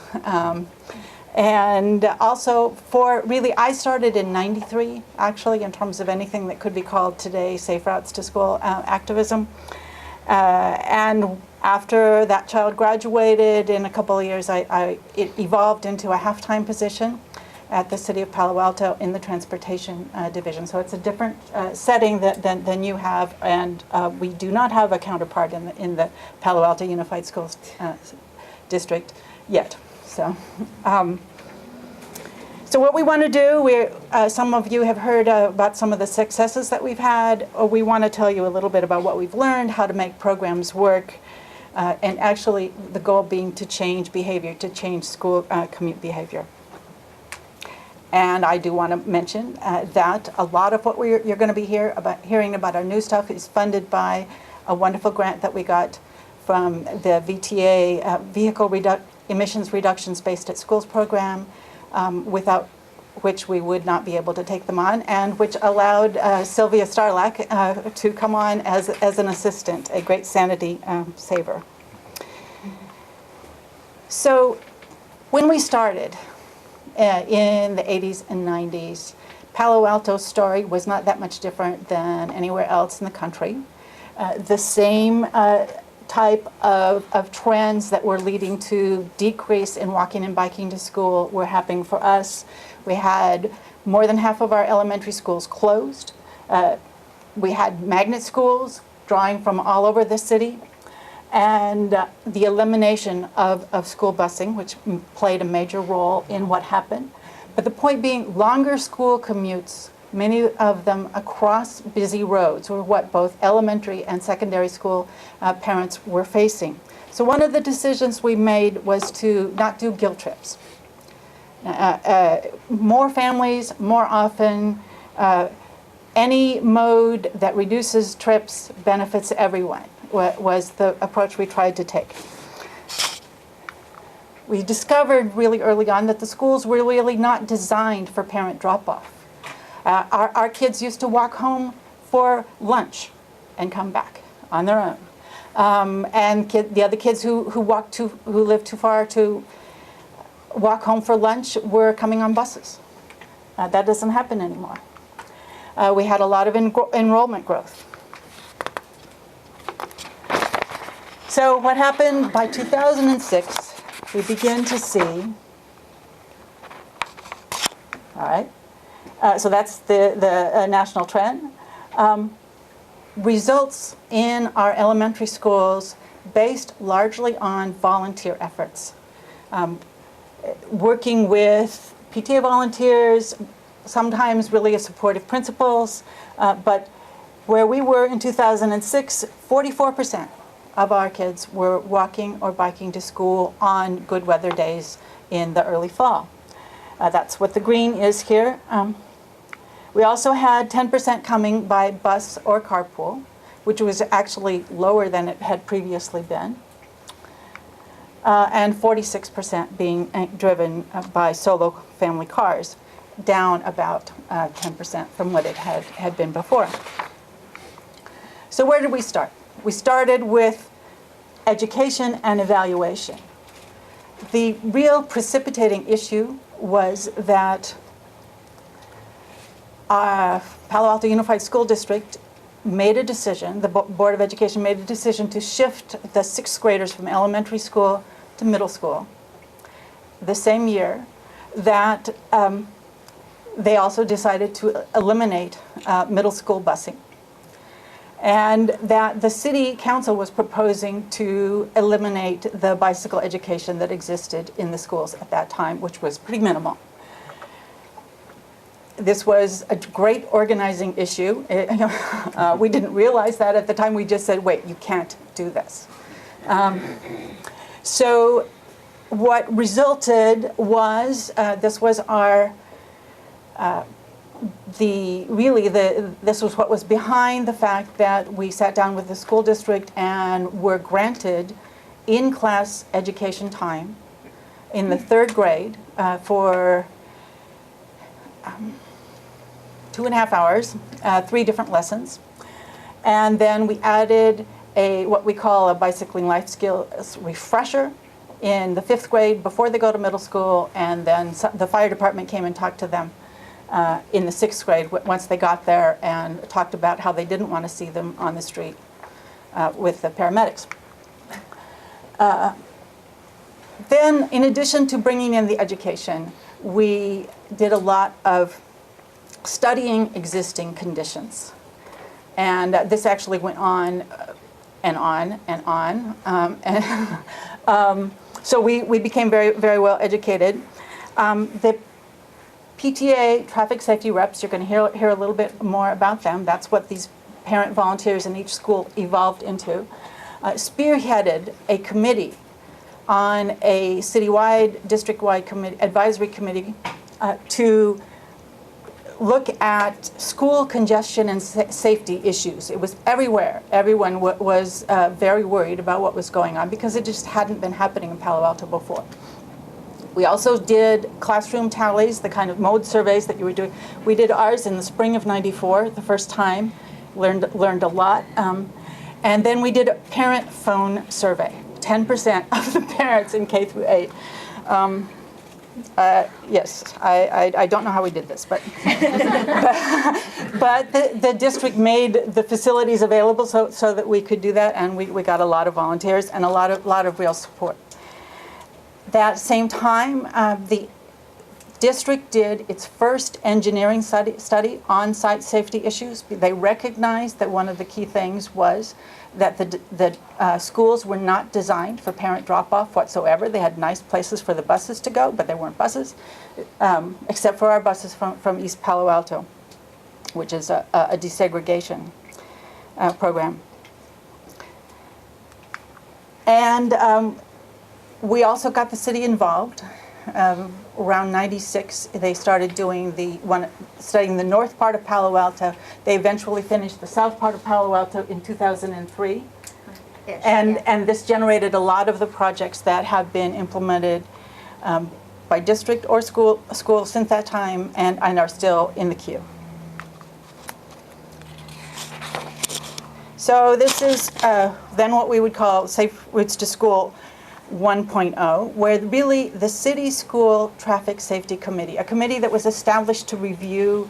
Speaker 10: And also I started in '93, actually, in terms of anything that could be called today Safe Routes to School activism. And after that child graduated, in a couple of years, it evolved into a half-time position at the City of Palo Alto in the Transportation Division. So it's a different setting than you have, and we do not have a counterpart in the Palo Alto Unified Schools District yet. So what we want to do, some of you have heard about some of the successes that we've had. We want to tell you a little bit about what we've learned, how to make programs work, and actually the goal being to change behavior, to change school commute behavior. And I do want to mention that a lot of what you're going to be hearing about our new stuff is funded by a wonderful grant that we got from the VTA, Vehicle Emissions Reduction Based at Schools program, without which we would not be able to take them on, and which allowed Sylvia Starlack to come on as an assistant, a great sanity saver. So when we started, in the 80s and 90s, Palo Alto's story was not that much different than anywhere else in the country. The same type of trends that were leading to decrease in walking and biking to school were happening for us. We had more than half of our elementary schools closed. We had magnet schools drawing from all over the city. And the elimination of school busing, which played a major role in what happened. But the point being, longer school commutes, many of them across busy roads, were what both elementary and secondary school parents were facing. So one of the decisions we made was to not do guilt trips. More families, more often, any mode that reduces trips benefits everyone. Was the approach we tried to take. We discovered really early on that the schools were really not designed for parent drop-off. Our kids used to walk home for lunch and come back on their own. And the other kids who lived too far to walk home for lunch were coming on buses. That doesn't happen anymore. We had a lot of enrollment growth. So what happened by 2006, we begin to see, all right, so that's the national trend, results in our elementary schools based largely on volunteer efforts. Working with PTA volunteers, sometimes really as supportive principals, but where we were in 2006, 44% of our kids were walking or biking to school on good weather days in the early fall. That's what the green is here. We also had 10% coming by bus or carpool, which was actually lower than it had previously been. And 46% being driven by solo family cars, down about 10% from what it had been before. So where did we start? We started with education and evaluation. The real precipitating issue was that Palo Alto Unified School District made a decision, the Board of Education made a decision to shift the 6th graders from elementary school to middle school the same year that they also decided to eliminate middle school busing. And that the city council was proposing to eliminate the bicycle education that existed in the schools at that time, which was pretty minimal. This was a great organizing issue. We didn't realize that at the time. We just said, wait, you can't do this. So what resulted was, this was our, this was what was behind the fact that we sat down with the school district and were granted in-class education time in the 3rd grade for 2.5 hours, 3 different lessons. And then we added what we call a bicycling life skills refresher in the 5th grade before they go to middle school, and then the fire department came and talked to them in the 6th grade once they got there, and talked about how they didn't want to see them on the street with the paramedics. Then, in addition to bringing in the education, we did a lot of studying existing conditions. And this actually went on and on and on. So we became very, very well educated. The PTA traffic safety reps, you're going to hear a little bit more about them. That's what these parent volunteers in each school evolved into. Spearheaded a committee on a citywide, district-wide advisory committee to look at school congestion and safety issues. It was everywhere. Everyone was very worried about what was going on because it just hadn't been happening in Palo Alto before. We also did classroom tallies, the kind of mode surveys that you were doing. We did ours in the spring of '94, the first time. Learned a lot. And then we did a parent phone survey. 10% of the parents in K through 8. Yes, I don't know how we did this, but but the district made the facilities available so that we could do that, and we got a lot of volunteers and a lot of real support. That same time, the district did its first engineering study on site safety issues. They recognized that one of the key things was that the schools were not designed for parent drop-off whatsoever. They had nice places for the buses to go, but they weren't buses, except for our buses from East Palo Alto, which is a desegregation program. And we also got the city involved. Around '96, they started doing studying the north part of Palo Alto. They eventually finished the south part of Palo Alto in 2003. And this generated a lot of the projects that have been implemented by district or school since that time and are still in the queue. So this is then what we would call Safe Routes to School 1.0, where really the city school traffic safety committee, a committee that was established to review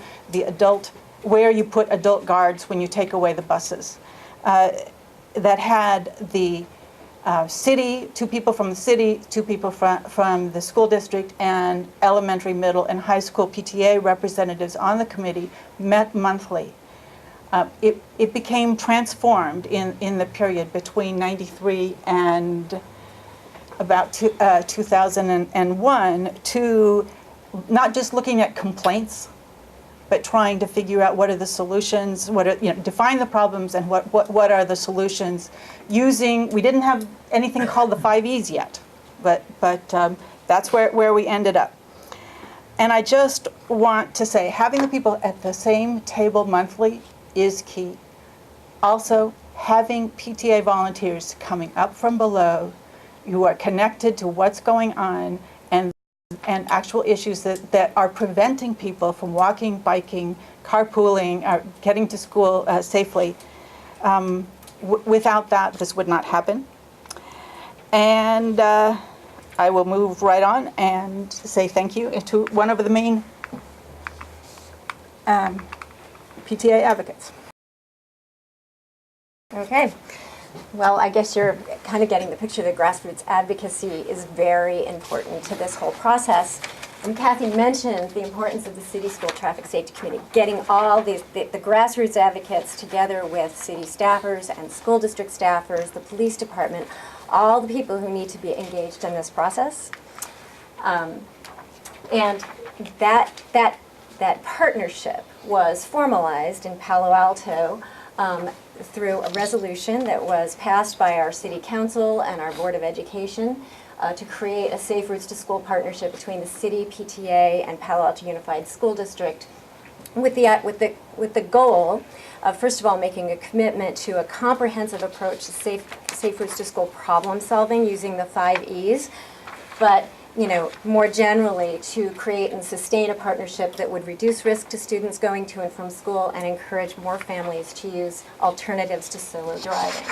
Speaker 10: where you put adult guards when you take away the buses, that had the city, 2 people from the city, 2 people from the school district, and elementary, middle, and high school PTA representatives on the committee met monthly. It became transformed in the period between 93 and about 2001 to not just looking at complaints, but trying to figure out what are the solutions, define the problems and what are the solutions using, we didn't have anything called the 5 E's yet, but that's where we ended up. And I just want to say, having the people at the same table monthly is key. Also, having PTA volunteers coming up from below, you are connected to what's going on and actual issues that are preventing people from walking, biking, carpooling, or getting to school safely. Without that, this would not happen. And I will move right on and say thank you to one of the main PTA advocates.
Speaker 7: Okay. Well, I guess you're kind of getting the picture that grassroots advocacy is very important to this whole process. And Kathy mentioned the importance of the City School Traffic Safety Committee, getting all the grassroots advocates together with city staffers and school district staffers, the police department, all the people who need to be engaged in this process. And that partnership was formalized in Palo Alto through a resolution that was passed by our City Council and our Board of Education to create a Safe Routes to School partnership between the City, PTA, and Palo Alto Unified School District with the goal of, first of all, making a commitment to a comprehensive approach to safe routes to school problem solving using the 5 E's, but more generally to create and sustain a partnership that would reduce risk to students going to and from school and encourage more families to use alternatives to solo driving.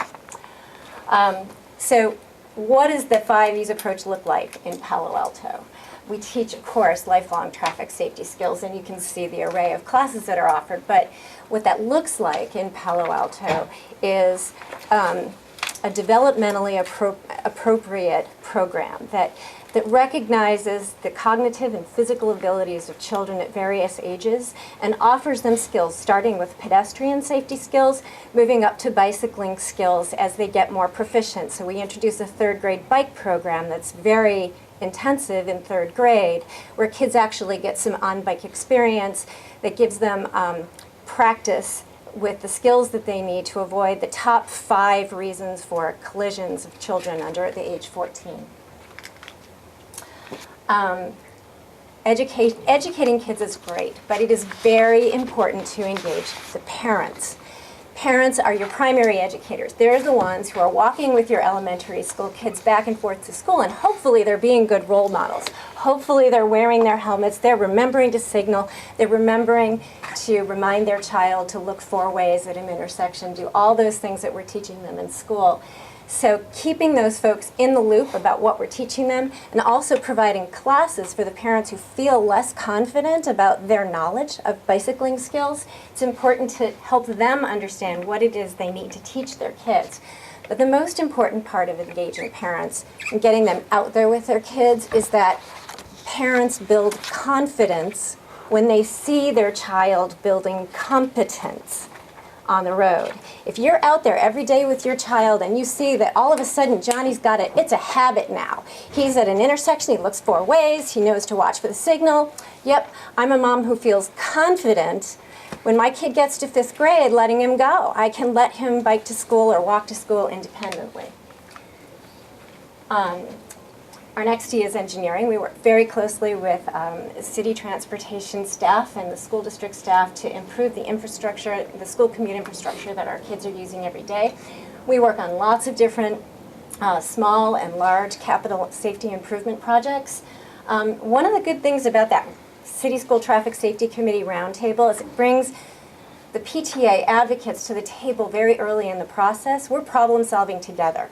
Speaker 7: So what does the 5 E's approach look like in Palo Alto? We teach, of course, lifelong traffic safety skills, and you can see the array of classes that are offered, but what that looks like in Palo Alto is a developmentally appropriate program that recognizes the cognitive and physical abilities of children at various ages and offers them skills, starting with pedestrian safety skills, moving up to bicycling skills as they get more proficient. So we introduce a 3rd grade bike program that's very intensive in 3rd grade, where kids actually get some on-bike experience that gives them practice with the skills that they need to avoid the top 5 reasons for collisions of children under the age 14. Educating kids is great, but it is very important to engage the parents. Parents are your primary educators. They're the ones who are walking with your elementary school kids back and forth to school, and hopefully they're being good role models. Hopefully they're wearing their helmets, they're remembering to signal, they're remembering to remind their child to look 4 ways at an intersection, do all those things that we're teaching them in school. So keeping those folks in the loop about what we're teaching them, and also providing classes for the parents who feel less confident about their knowledge of bicycling skills. It's important to help them understand what it is they need to teach their kids. But the most important part of engaging parents and getting them out there with their kids is that parents build confidence when they see their child building competence on the road. If you're out there every day with your child and you see that all of a sudden Johnny's got it, it's a habit now. He's at an intersection, he looks 4 ways, he knows to watch for the signal. Yep, I'm a mom who feels confident when my kid gets to 5th grade letting him go. I can let him bike to school or walk to school independently. Our next T is engineering. We work very closely with city transportation staff and the school district staff to improve the infrastructure, the school commute infrastructure that our kids are using every day. We work on lots of different small and large capital safety improvement projects. One of the good things about that City School Traffic Safety Committee roundtable is it brings the PTA advocates to the table very early in the process. We're problem solving together.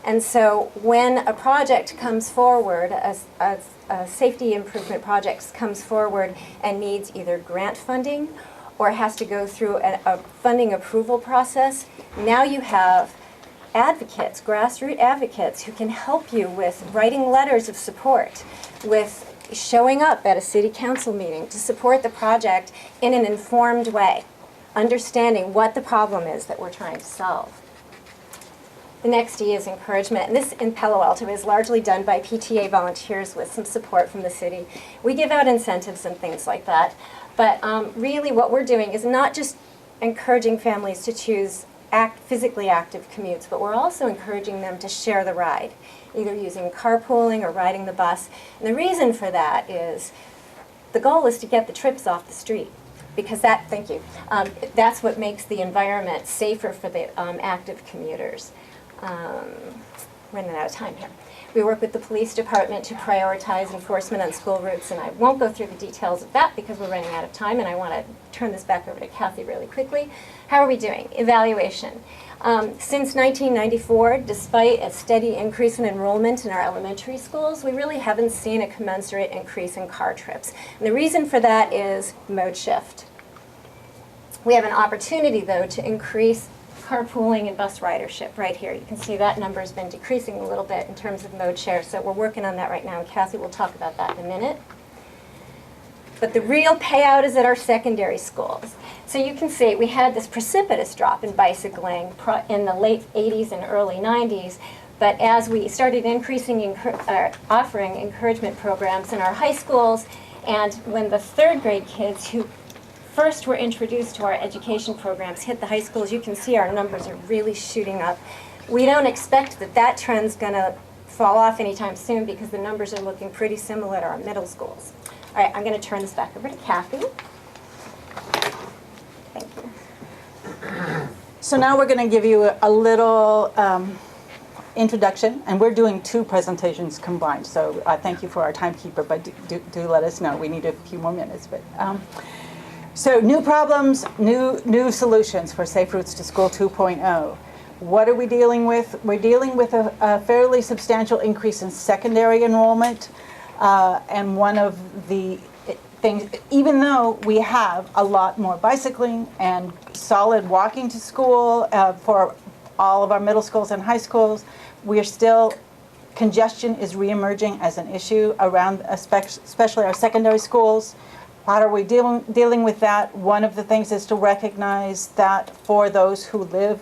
Speaker 7: And so when a project comes forward, a safety improvement project comes forward and needs either grant funding or has to go through a funding approval process, now you have advocates, grassroots advocates, who can help you with writing letters of support, with showing up at a city council meeting to support the project in an informed way, understanding what the problem is that we're trying to solve. The next E is encouragement, and this in Palo Alto is largely done by PTA volunteers with some support from the city. We give out incentives and things like that, but really what we're doing is not just encouraging families to choose physically active commutes, but we're also encouraging them to share the ride, either using carpooling or riding the bus. And the reason for that is the goal is to get the trips off the street, because that's what makes the environment safer for the active commuters. Running out of time here. We work with the police department to prioritize enforcement on school routes, and I won't go through the details of that because we're running out of time, and I want to turn this back over to Kathy really quickly. How are we doing? Evaluation. Since 1994, despite a steady increase in enrollment in our elementary schools, we really haven't seen a commensurate increase in car trips. And the reason for that is mode shift. We have an opportunity, though, to increase carpooling and bus ridership right here. You can see that number has been decreasing a little bit in terms of mode share, so we're working on that right now, and Kathy will talk about that in a minute. But the real payout is at our secondary schools. So you can see we had this precipitous drop in bicycling in the late 80s and early 90s, but as we started offering encouragement programs in our high schools, and when the third grade kids who first were introduced to our education programs hit the high schools, you can see our numbers are really shooting up. We don't expect that trend's going to fall off anytime soon because the numbers are looking pretty similar to our middle schools. All right, I'm going to turn this back over to Kathy. Thank you.
Speaker 10: So now we're going to give you a little introduction, and we're doing 2 presentations combined. So thank you for our timekeeper, but do let us know. We need a few more minutes. But so new problems, new solutions for Safe Routes to School 2.0. What are we dealing with? We're dealing with a fairly substantial increase in secondary enrollment, and one of the things, even though we have a lot more bicycling and solid walking to school for all of our middle schools and high schools, we're still, congestion is reemerging as an issue around especially our secondary schools. How are we dealing with that? One of the things is to recognize that for those who live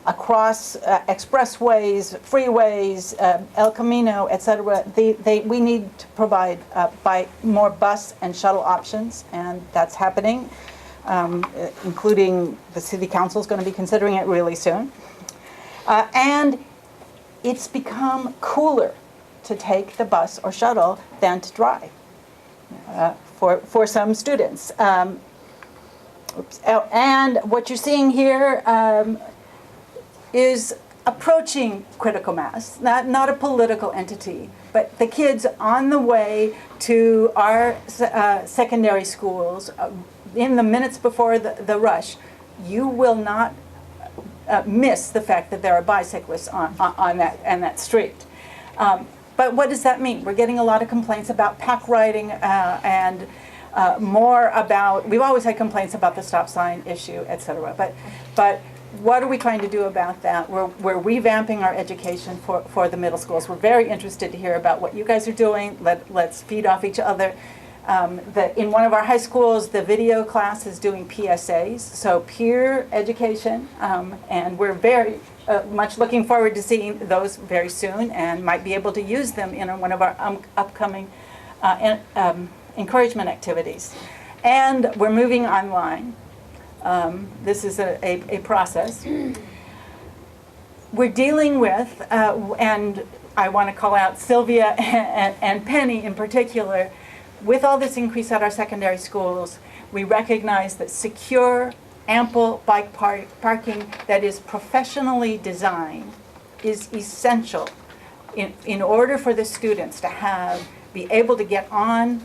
Speaker 10: across expressways, freeways, El Camino, etc., we need to provide by more bus and shuttle options, and that's happening, including the City Council is going to be considering it really soon. And it's become cooler to take the bus or shuttle than to drive. For some students. And what you're seeing here is approaching critical mass, not a political entity, but the kids on the way to our secondary schools in the minutes before the rush. You will not miss the fact that there are bicyclists on that street. But what does that mean? We're getting a lot of complaints about pack riding and more about, we've always had complaints about the stop sign issue, et cetera. But what are we trying to do about that? We're revamping our education for the middle schools. We're very interested to hear about what you guys are doing. Let's feed off each other. In one of our high schools, the video class is doing PSAs, so peer education, and we're very much looking forward to seeing those very soon, and might be able to use them in one of our upcoming encouragement activities. And we're moving online. This is a process. We're dealing with, and I want to call out Sylvia and Penny in particular, with all this increase at our secondary schools, we recognize that secure, ample bike parking that is professionally designed is essential in order for the students to be able to get on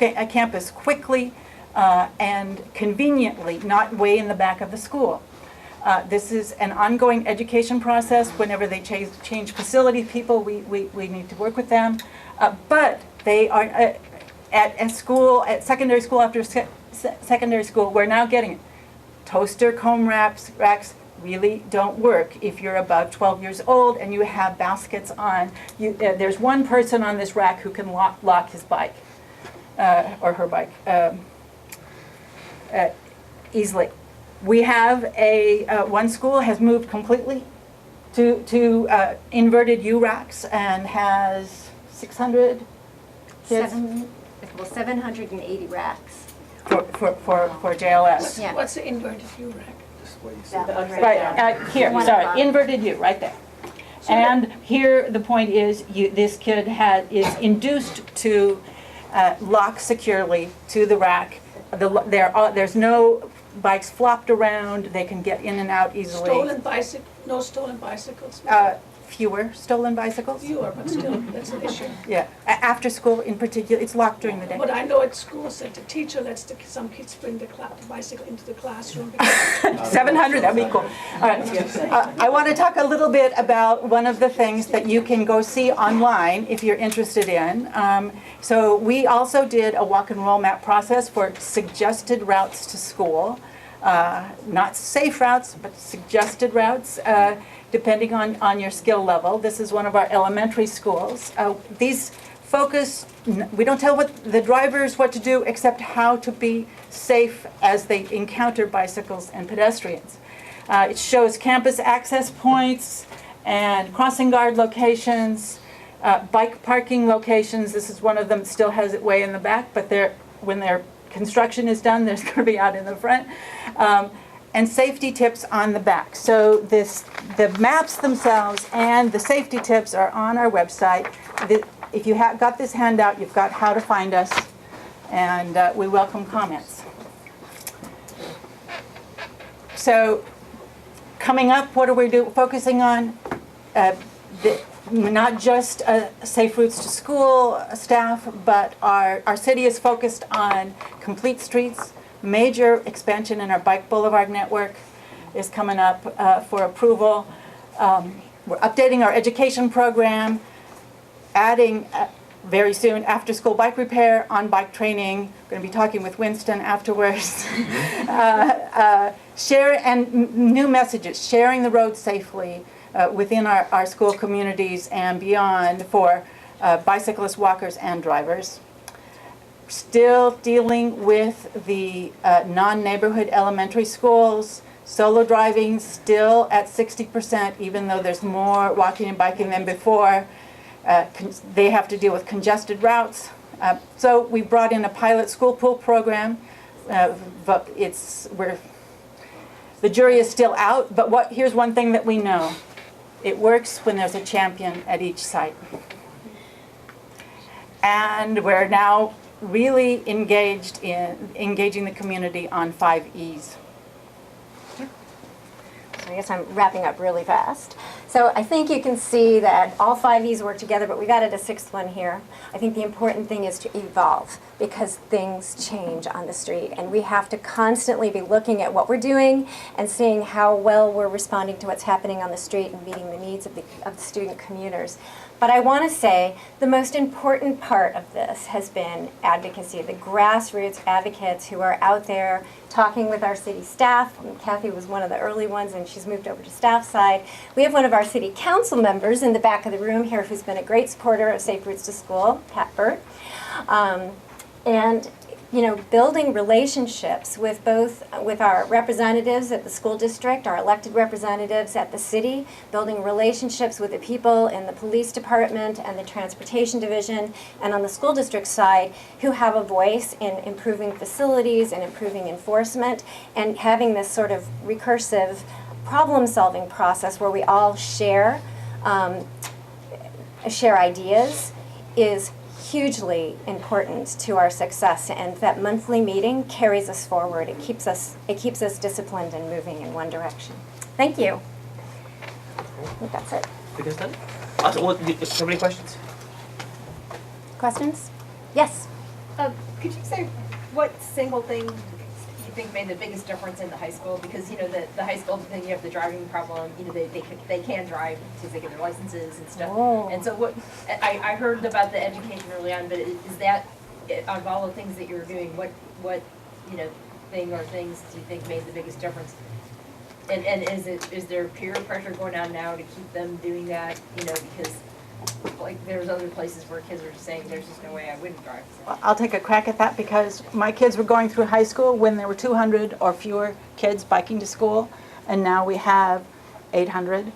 Speaker 10: a campus quickly and conveniently, not way in the back of the school. This is an ongoing education process. Whenever they change facility people, we need to work with them. But they are at school, at secondary school after secondary school, we're now getting it. Toaster comb racks, really don't work if you're above 12 years old and you have baskets on. There's one person on this rack who can lock his bike or her bike easily. We have one school has moved completely to inverted U racks and has 600 kids
Speaker 7: 780 racks.
Speaker 10: for JLS.
Speaker 7: Yeah.
Speaker 2: What's the inverted U rack?
Speaker 10: Right, here, sorry, inverted U, right there. And here, the point is, this kid is induced to lock securely to the rack. There's no bikes flopped around, they can get in and out easily.
Speaker 2: No stolen bicycles?
Speaker 10: Fewer stolen bicycles.
Speaker 2: Fewer, but still, that's an issue.
Speaker 10: Yeah, after school in particular, it's locked during the day.
Speaker 2: But I know at schools that the teacher lets some kids bring the bicycle into the classroom.
Speaker 10: 700, that'd be cool. All right. I want to talk a little bit about one of the things that you can go see online if you're interested in. So we also did a walk and roll map process for suggested routes to school. Not safe routes, but suggested routes, depending on your skill level. This is one of our elementary schools. These focus, we don't tell the drivers what to do except how to be safe as they encounter bicycles and pedestrians. It shows campus access points and crossing guard locations, bike parking locations. This is one of them that still has it way in the back, but when their construction is done, there's going to be out in the front. And safety tips on the back. So the maps themselves and the safety tips are on our website. If you have got this handout, you've got how to find us, and we welcome comments. So coming up, what are we focusing on? Not just safe routes to school staff, but our city is focused on complete streets. Major expansion in our bike boulevard network is coming up for approval. We're updating our education program, adding very soon after-school bike repair, on-bike training. We're going to be talking with Winston afterwards. New messages, sharing the road safely within our school communities and beyond for bicyclists, walkers, and drivers. Still dealing with the non-neighborhood elementary schools. Solo driving still at 60%, even though there's more walking and biking than before. They have to deal with congested routes. So we brought in a pilot school pool program. But the jury is still out, but here's one thing that we know. It works when there's a champion at each site. And we're now really engaged in engaging the community on 5 E's.
Speaker 7: So I guess I'm wrapping up really fast. So I think you can see that all 5 E's work together, but we've added a 6th one here. I think the important thing is to evolve, because things change on the street, and we have to constantly be looking at what we're doing and seeing how well we're responding to what's happening on the street and meeting the needs of the student commuters. But I want to say the most important part of this has been advocacy, the grassroots advocates who are out there talking with our city staff. Kathy was one of the early ones, and she's moved over to staff side. We have one of our city council members in the back of the room here who's been a great supporter of Safe Routes to School, Pat Burt. And building relationships with our representatives at the school district, our elected representatives at the city, building relationships with the people in the police department and the transportation division, and on the school district side, who have a voice in improving facilities and improving enforcement, and having this sort of recursive problem-solving process where we all share ideas is hugely important to our success, and that monthly meeting carries us forward. It keeps us disciplined and moving in one direction. Thank you. I think that's it.
Speaker 1: Think that's done? Awesome. Well, so many questions?
Speaker 7: Questions? Yes.
Speaker 9: Could you say what single thing you think made the biggest difference in the high school? Because the high school thing, you have the driving problem. They can drive because they get their licenses and stuff.
Speaker 7: Oh.
Speaker 9: And so what I heard about the education early on, but is that out of all the things that you're doing, what thing or things do you think made the biggest difference? And is there peer pressure going on now to keep them doing that, you know, because like there's other places where kids are just saying there's just no way I wouldn't drive.
Speaker 10: I'll take a crack at that because my kids were going through high school when there were 200 or fewer kids biking to school, and now we have 800.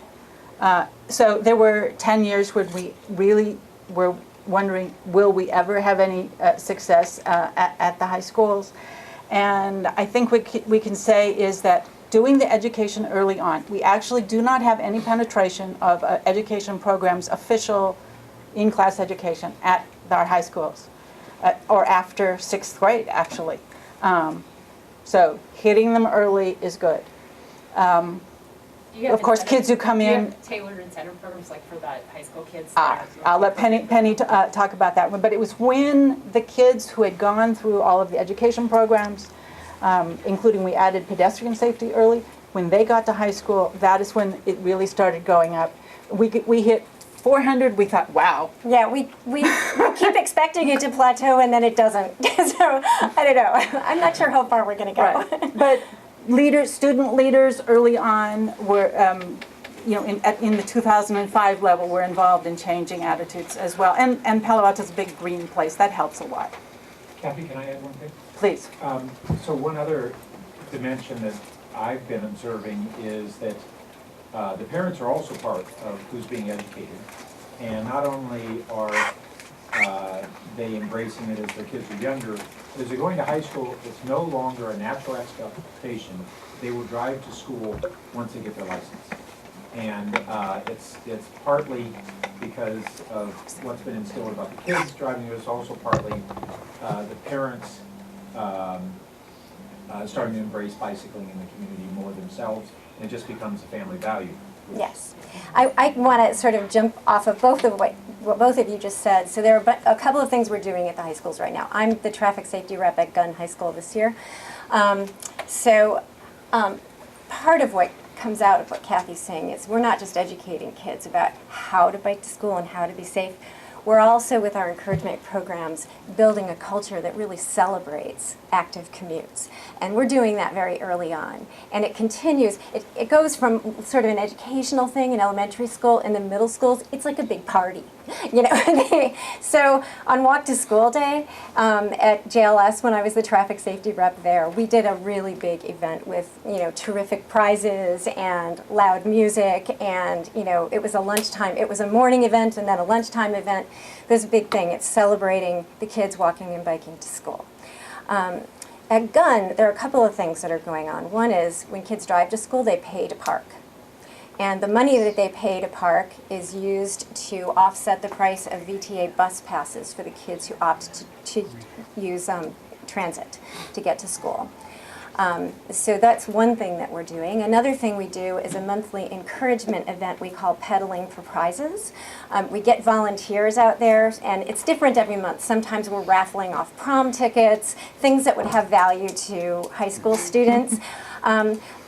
Speaker 10: So there were 10 years when we really were wondering, will we ever have any success at the high schools? And I think we can say is that doing the education early on, we actually do not have any penetration of education programs, official in-class education at our high schools, or after 6th grade, actually. So hitting them early is good. Of course, kids who come in.
Speaker 9: Do you have tailored incentive programs like for that high school kids?
Speaker 10: I'll let Penny talk about that one. But it was when the kids who had gone through all of the education programs, including we added pedestrian safety early, when they got to high school, that is when it really started going up. We hit 400, we thought, wow.
Speaker 7: Yeah, we keep expecting it to plateau and then it doesn't. So, I don't know. I'm not sure how far we're going to go.
Speaker 10: Right. But student leaders early on were, in the 2005 level, were involved in changing attitudes as well. And Palo Alto's a big green place. That helps a lot.
Speaker 8: Kathy, can I add one thing?
Speaker 10: Please.
Speaker 8: So one other dimension that I've been observing is that the parents are also part of who's being educated. And not only are they embracing it as their kids are younger, as they're going to high school, it's no longer a natural expectation. They will drive to school once they get their license. And it's partly because of what's been instilled about the kids driving. It's also partly the parents starting to embrace bicycling in the community more themselves. And it just becomes a family value.
Speaker 7: Yes. I want to sort of jump off of both of what both of you just said. So there are a couple of things we're doing at the high schools right now. I'm the traffic safety rep at Gunn High School this year. Part of what comes out of what Kathy's saying is we're not just educating kids about how to bike to school and how to be safe. We're also, with our encouragement programs, building a culture that really celebrates active commutes. And we're doing that very early on. And it continues. It goes from sort of an educational thing in elementary school, and in middle schools, it's like a big party. You know. So on Walk to School Day at JLS, when I was the traffic safety rep there, we did a really big event with terrific prizes and loud music, and it was a lunchtime. It was a morning event and then a lunchtime event. There's a big thing. It's celebrating the kids walking and biking to school. At Gunn, there are a couple of things that are going on. One is when kids drive to school, they pay to park. And the money that they pay to park is used to offset the price of VTA bus passes for the kids who opt to use transit to get to school. So that's one thing that we're doing. Another thing we do is a monthly encouragement event we call Pedaling for Prizes. We get volunteers out there, and it's different every month. Sometimes we're raffling off prom tickets, things that would have value to high school students.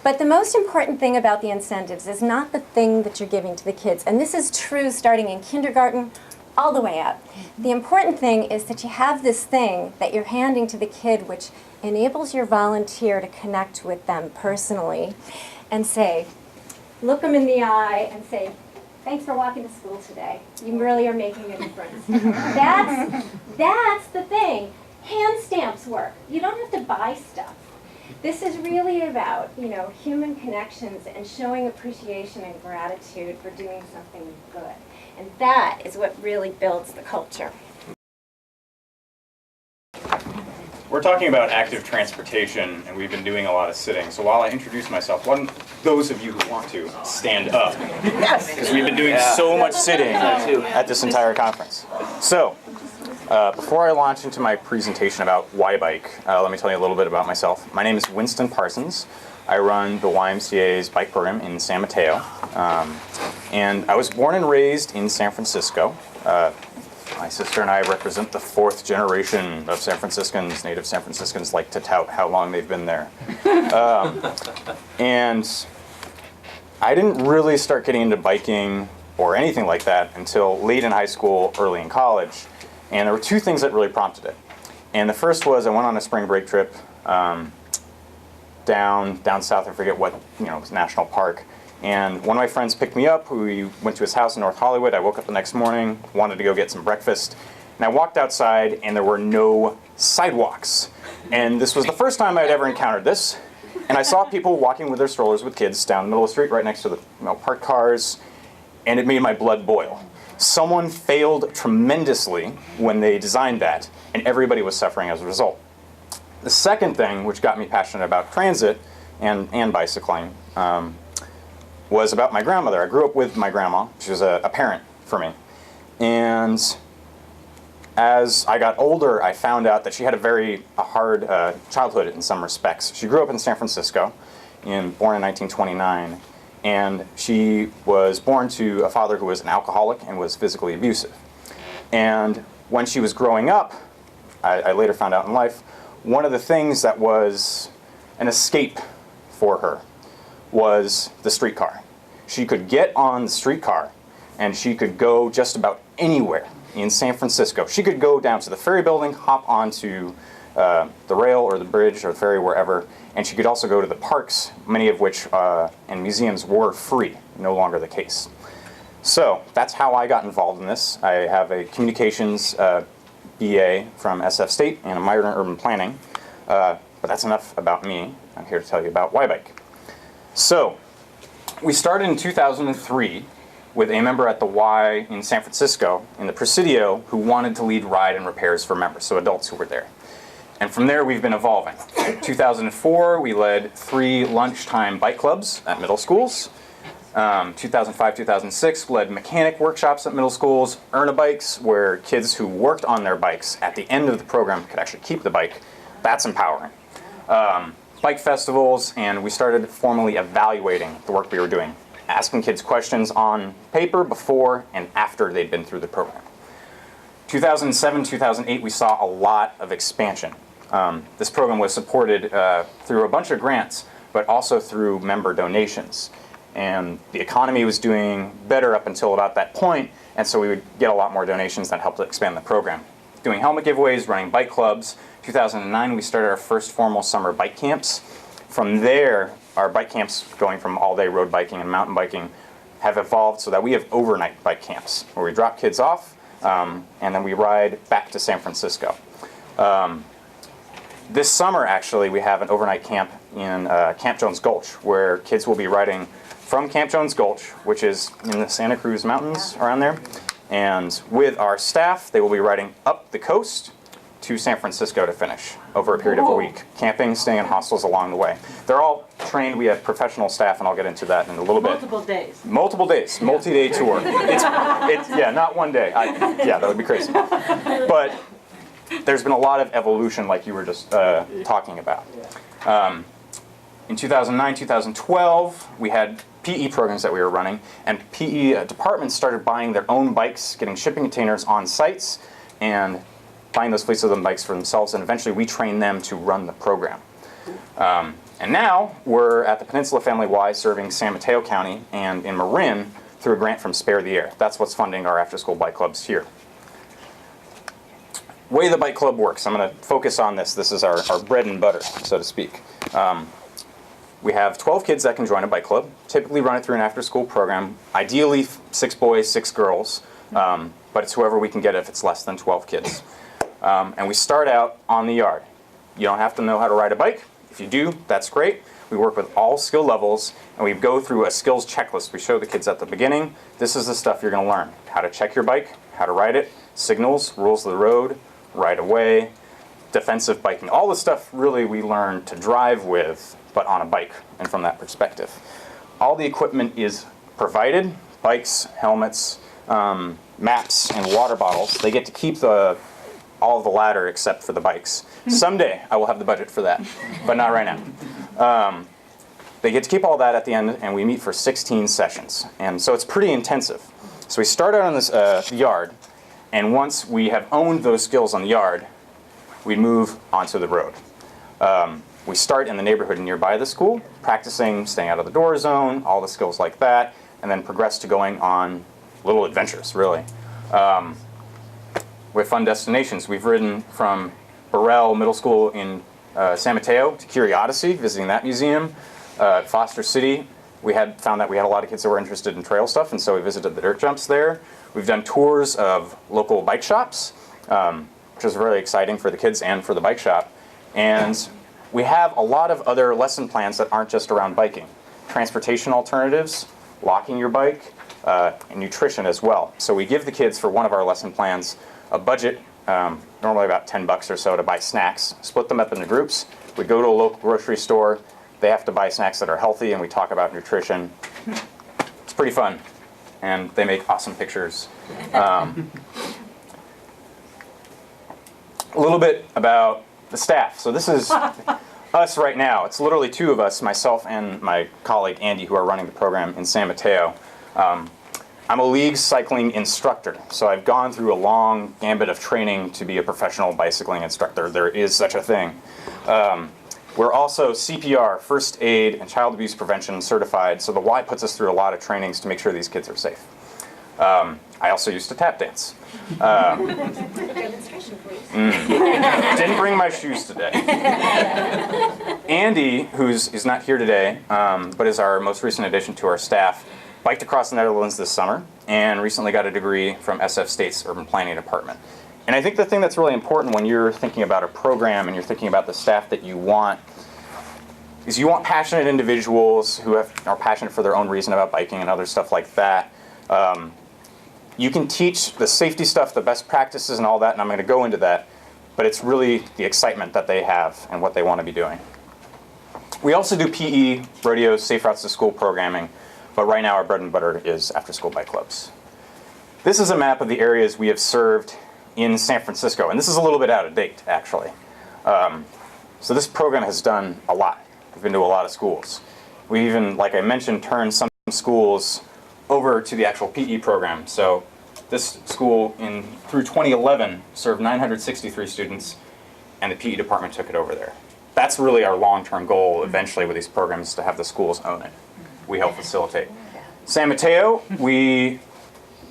Speaker 7: But the most important thing about the incentives is not the thing that you're giving to the kids. And this is true starting in kindergarten all the way up. The important thing is that you have this thing that you're handing to the kid which enables your volunteer to connect with them personally and say, look them in the eye and say, thanks for walking to school today. You really are making a difference. That's the thing. Hand stamps work. You don't have to buy stuff. This is really about, human connections and showing appreciation and gratitude for doing something good. And that is what really builds the culture.
Speaker 11: We're talking about active transportation, and we've been doing a lot of sitting. So while I introduce myself, those of you who want to, stand up. Yes! Because we've been doing so much sitting at this entire conference. So, before I launch into my presentation about why bike, let me tell you a little bit about myself. My name is Winston Parsons. I run the YMCA's bike program in San Mateo. And I was born and raised in San Francisco. My sister and I represent the 4th generation of San Franciscans. Native San Franciscans like to tout how long they've been there. And I didn't really start getting into biking or anything like that until late in high school, early in college. And there were two things that really prompted it. And the first was I went on a spring break trip to down south, I forget what, national park. And one of my friends picked me up. We went to his house in North Hollywood. I woke up the next morning, wanted to go get some breakfast. And I walked outside, and there were no sidewalks. And this was the first time I'd ever encountered this. And I saw people walking with their strollers with kids down the middle of the street right next to the parked cars, and it made my blood boil. Someone failed tremendously when they designed that, and everybody was suffering as a result. The second thing, which got me passionate about transit and bicycling, was about my grandmother. I grew up with my grandma. She was a parent for me. And as I got older, I found out that she had a hard childhood in some respects. She grew up in San Francisco, born in 1929, and she was born to a father who was an alcoholic and was physically abusive. And when she was growing up, I later found out in life, one of the things that was an escape for her was the streetcar. She could get on the streetcar and she could go just about anywhere in San Francisco. She could go down to the ferry building, hop onto the rail or the bridge or the ferry, wherever, and she could also go to the parks, many of which and museums were free, no longer the case. So that's how I got involved in this. I have a communications BA from SF State and a minor in urban planning, but that's enough about me. I'm here to tell you about Y-Bike. So we started in 2003 with a member at the Y in San Francisco in the Presidio who wanted to lead ride and repairs for members, so adults who were there. And from there we've been evolving. 2004 we led 3 lunchtime bike clubs at middle schools. 2005, 2006 led mechanic workshops at middle schools, earn-a-bikes, where kids who worked on their bikes at the end of the program could actually keep the bike. That's empowering. Bike festivals, and we started formally evaluating the work we were doing, asking kids questions on paper before and after they'd been through the program. 2007, 2008, we saw a lot of expansion. This program was supported through a bunch of grants, but also through member donations. And the economy was doing better up until about that point, and so we would get a lot more donations that helped expand the program. Doing helmet giveaways, running bike clubs. 2009, we started our first formal summer bike camps. From there, our bike camps, going from all-day road biking and mountain biking, have evolved so that we have overnight bike camps, where we drop kids off, and then we ride back to San Francisco. This summer, actually, we have an overnight camp in Camp Jones Gulch, where kids will be riding from Camp Jones Gulch, which is in the Santa Cruz Mountains around there, and with our staff, they will be riding up the coast to San Francisco to finish over a period of a week, camping, staying in hostels along the way. They're all trained. We have professional staff, and I'll get into that in a little bit.
Speaker 10: Multiple days.
Speaker 11: Multiple days, multi-day tour. It's yeah, not one day. Yeah, that would be crazy. But there's been a lot of evolution, like you were just talking about. In 2009, 2012, we had PE programs that we were running, and PE departments started buying their own bikes, getting shipping containers on sites, and buying those fleets of them bikes for themselves, and eventually we trained them to run the program. And now we're at the Peninsula Family Y serving San Mateo County and in Marin through a grant from Spare the Air. That's what's funding our after-school bike clubs here. Way the bike club works, I'm going to focus on this. This is our bread and butter, so to speak. We have 12 kids that can join a bike club, typically run it through an after-school program, ideally 6 boys, 6 girls, but it's whoever we can get if it's less than 12 kids. And we start out on the yard. You don't have to know how to ride a bike. If you do, that's great. We work with all skill levels, and we go through a skills checklist. We show the kids at the beginning, this is the stuff you're going to learn. How to check your bike, how to ride it, signals, rules of the road, right away, defensive biking. All the stuff really we learn to drive with, but on a bike, and from that perspective. All the equipment is provided, bikes, helmets, maps, and water bottles. They get to keep all of the ladder except for the bikes. Someday I will have the budget for that, but not right now. They get to keep all that at the end, and we meet for 16 sessions. And so it's pretty intensive. So we start out on this yard, and once we have owned those skills on the yard, we move onto the road. We start in the neighborhood nearby the school, practicing staying out of the door zone, all the skills like that, and then progress to going on little adventures, really. We have fun destinations. We've ridden from Burrell Middle School in San Mateo to Curiosity, visiting that museum. Foster City, we had found that we had a lot of kids that were interested in trail stuff, and so we visited the dirt jumps there. We've done tours of local bike shops, which was really exciting for the kids and for the bike shop. And we have a lot of other lesson plans that aren't just around biking. Transportation alternatives, locking your bike, and nutrition as well. So we give the kids, for one of our lesson plans, a budget, normally about $10 or so, to buy snacks, split them up into groups. We go to a local grocery store, they have to buy snacks that are healthy, and we talk about nutrition. It's pretty fun, and they make awesome pictures. A little bit about the staff. So this is us right now. It's literally two of us, myself and my colleague Andy, who are running the program in San Mateo. I'm a league cycling instructor, so I've gone through a long gambit of training to be a professional bicycling instructor. There is such a thing. We're also CPR, first aid, and child abuse prevention certified, so the Y puts us through a lot of trainings to make sure these kids are safe. I also used to tap dance.
Speaker 7: Demonstration, please.
Speaker 11: Didn't bring my shoes today. Andy, who's not here today, but is our most recent addition to our staff, biked across the Netherlands this summer and recently got a degree from SF State's Urban Planning Department. And I think the thing that's really important when you're thinking about a program and you're thinking about the staff that you want is you want passionate individuals who are passionate for their own reason about biking and other stuff like that. You can teach the safety stuff, the best practices and all that, and I'm going to go into that, but it's really the excitement that they have and what they want to be doing. We also do PE, rodeos, safe routes to school programming, but right now our bread and butter is after-school bike clubs. This is a map of the areas we have served in San Francisco, and this is a little bit out of date, actually. So this program has done a lot. We've been to a lot of schools. We even, like I mentioned, turned some schools over to the actual PE program. So this school through 2011 served 963 students, and the PE department took it over there. That's really our long-term goal eventually with these programs, to have the schools own it. We help facilitate. San Mateo, we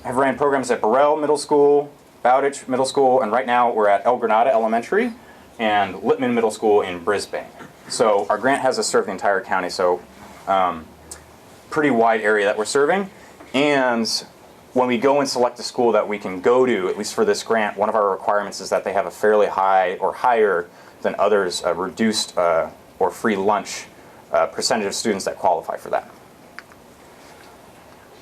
Speaker 11: have ran programs at Burrell Middle School, Bowditch Middle School, and right now we're at El Granada Elementary and Littman Middle School in Brisbane. So our grant has us serve the entire county, so pretty wide area that we're serving. And when we go and select a school that we can go to, at least for this grant, one of our requirements is that they have a fairly high or higher than others reduced or free lunch percentage of students that qualify for that.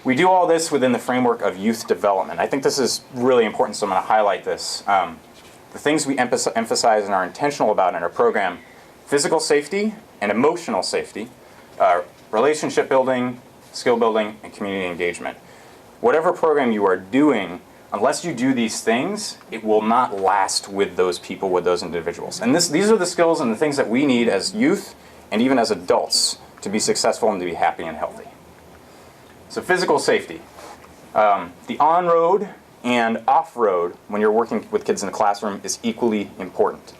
Speaker 11: We do all this within the framework of youth development. I think this is really important, so I'm going to highlight this. The things we emphasize and are intentional about in our program: physical safety and emotional safety, relationship building, skill building, and community engagement. Whatever program you are doing, unless you do these things, it will not last with those people, with those individuals. And these are the skills and the things that we need as youth and even as adults to be successful and to be happy and healthy. So physical safety. The on-road and off-road, when you're working with kids in the classroom, is equally important.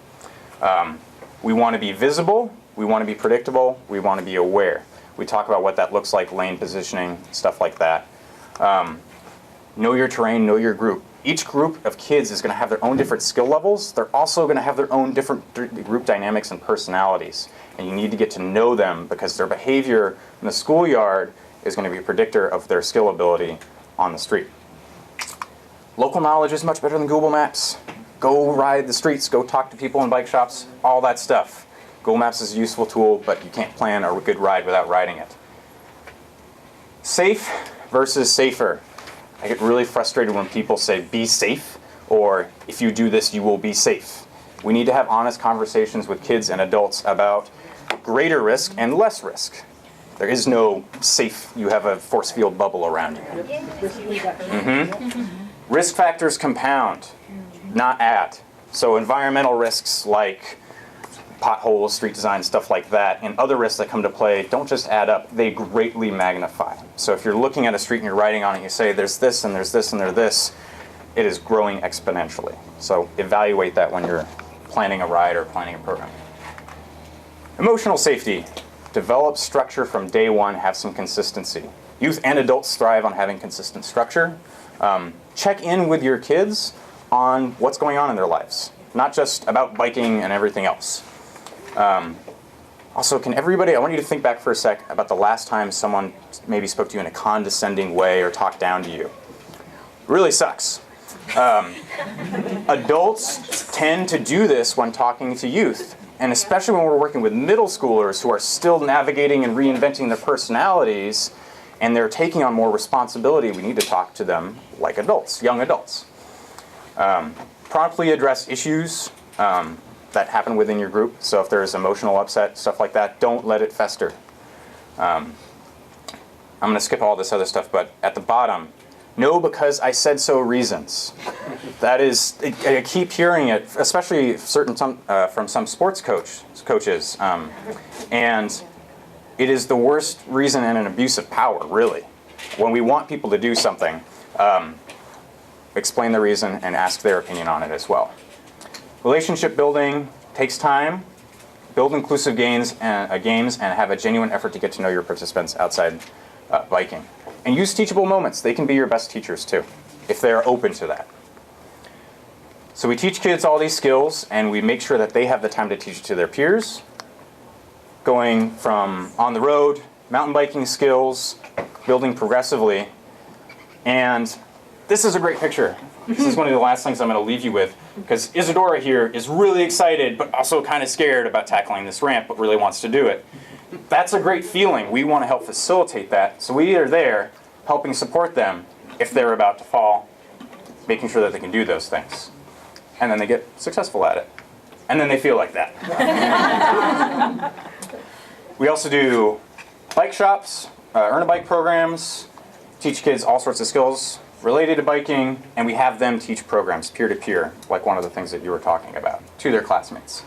Speaker 11: We want to be visible, we want to be predictable, we want to be aware. We talk about what that looks like, lane positioning, stuff like that. Know your terrain, know your group. Each group of kids is going to have their own different skill levels. They're also going to have their own different group dynamics and personalities. And you need to get to know them, because their behavior in the schoolyard is going to be a predictor of their skill ability on the street. Local knowledge is much better than Google Maps. Go ride the streets, go talk to people in bike shops, all that stuff. Google Maps is a useful tool, but you can't plan a good ride without riding it. Safe versus safer. I get really frustrated when people say be safe, or if you do this you will be safe. We need to have honest conversations with kids and adults about greater risk and less risk. There is no safe, you have a force field bubble around you. Risk factors compound, not add. So environmental risks like potholes, street design, stuff like that, and other risks that come to play don't just add up, they greatly magnify. So if you're looking at a street and you're riding on it, you say there's this and there's this and there's this, it is growing exponentially. So evaluate that when you're planning a ride or planning a program. Emotional safety. Develop structure from day one, have some consistency. Youth and adults thrive on having consistent structure. Check in with your kids on what's going on in their lives, not just about biking and everything else. Also, can everybody, I want you to think back for a sec about the last time someone maybe spoke to you in a condescending way or talked down to you. It really sucks. Adults tend to do this when talking to youth, and especially when we're working with middle schoolers who are still navigating and reinventing their personalities, and they're taking on more responsibility. We need to talk to them like adults, young adults. Promptly address issues that happen within your group. So if there's emotional upset, stuff like that, don't let it fester. I'm going to skip all this other stuff, but at the bottom, no because I said so reasons. That is, I keep hearing it, especially from some sports coaches. And it is the worst reason and an abuse of power, really. When we want people to do something, explain the reason and ask their opinion on it as well. Relationship building takes time. Build inclusive games and have a genuine effort to get to know your participants outside biking. And use teachable moments. They can be your best teachers too, if they are open to that. So we teach kids all these skills, and we make sure that they have the time to teach it to their peers. Going from on the road, mountain biking skills, building progressively. And this is a great picture. This is one of the last things I'm going to leave you with, because Isadora here is really excited, but also kind of scared about tackling this ramp, but really wants to do it. That's a great feeling. We want to help facilitate that. So we are there helping support them if they're about to fall, making sure that they can do those things. And then they get successful at it. And then they feel like that. We also do bike shops, earn a bike programs, teach kids all sorts of skills related to biking, and we have them teach programs peer-to-peer, like one of the things that you were talking about, to their classmates.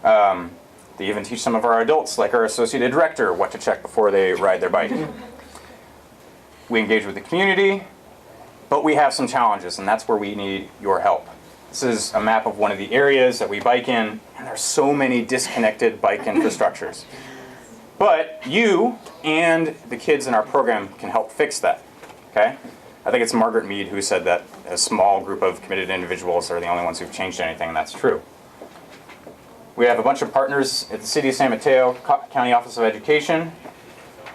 Speaker 11: They even teach some of our adults, like our associate director, what to check before they ride their bike. We engage with the community, but we have some challenges, and that's where we need your help. This is a map of one of the areas that we bike in, and there's so many disconnected bike infrastructures. But you and the kids in our program can help fix that, okay? I think it's Margaret Mead who said that a small group of committed individuals are the only ones who've changed anything, and that's true. We have a bunch of partners at the City of San Mateo, County Office of Education,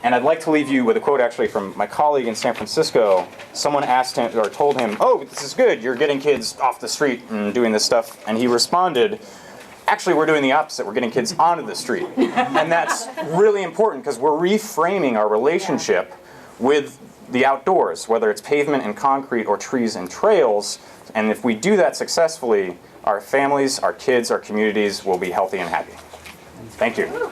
Speaker 11: and I'd like to leave you with a quote actually from my colleague in San Francisco. Someone asked him, or told him, "Oh, this is good, you're getting kids off the street and doing this stuff," and he responded, "Actually, we're doing the opposite, we're getting kids onto the street." And that's really important because we're reframing our relationship with the outdoors, whether it's pavement and concrete or trees and trails, and if we do that successfully, our families, our kids, our communities will be healthy and happy. Thank you.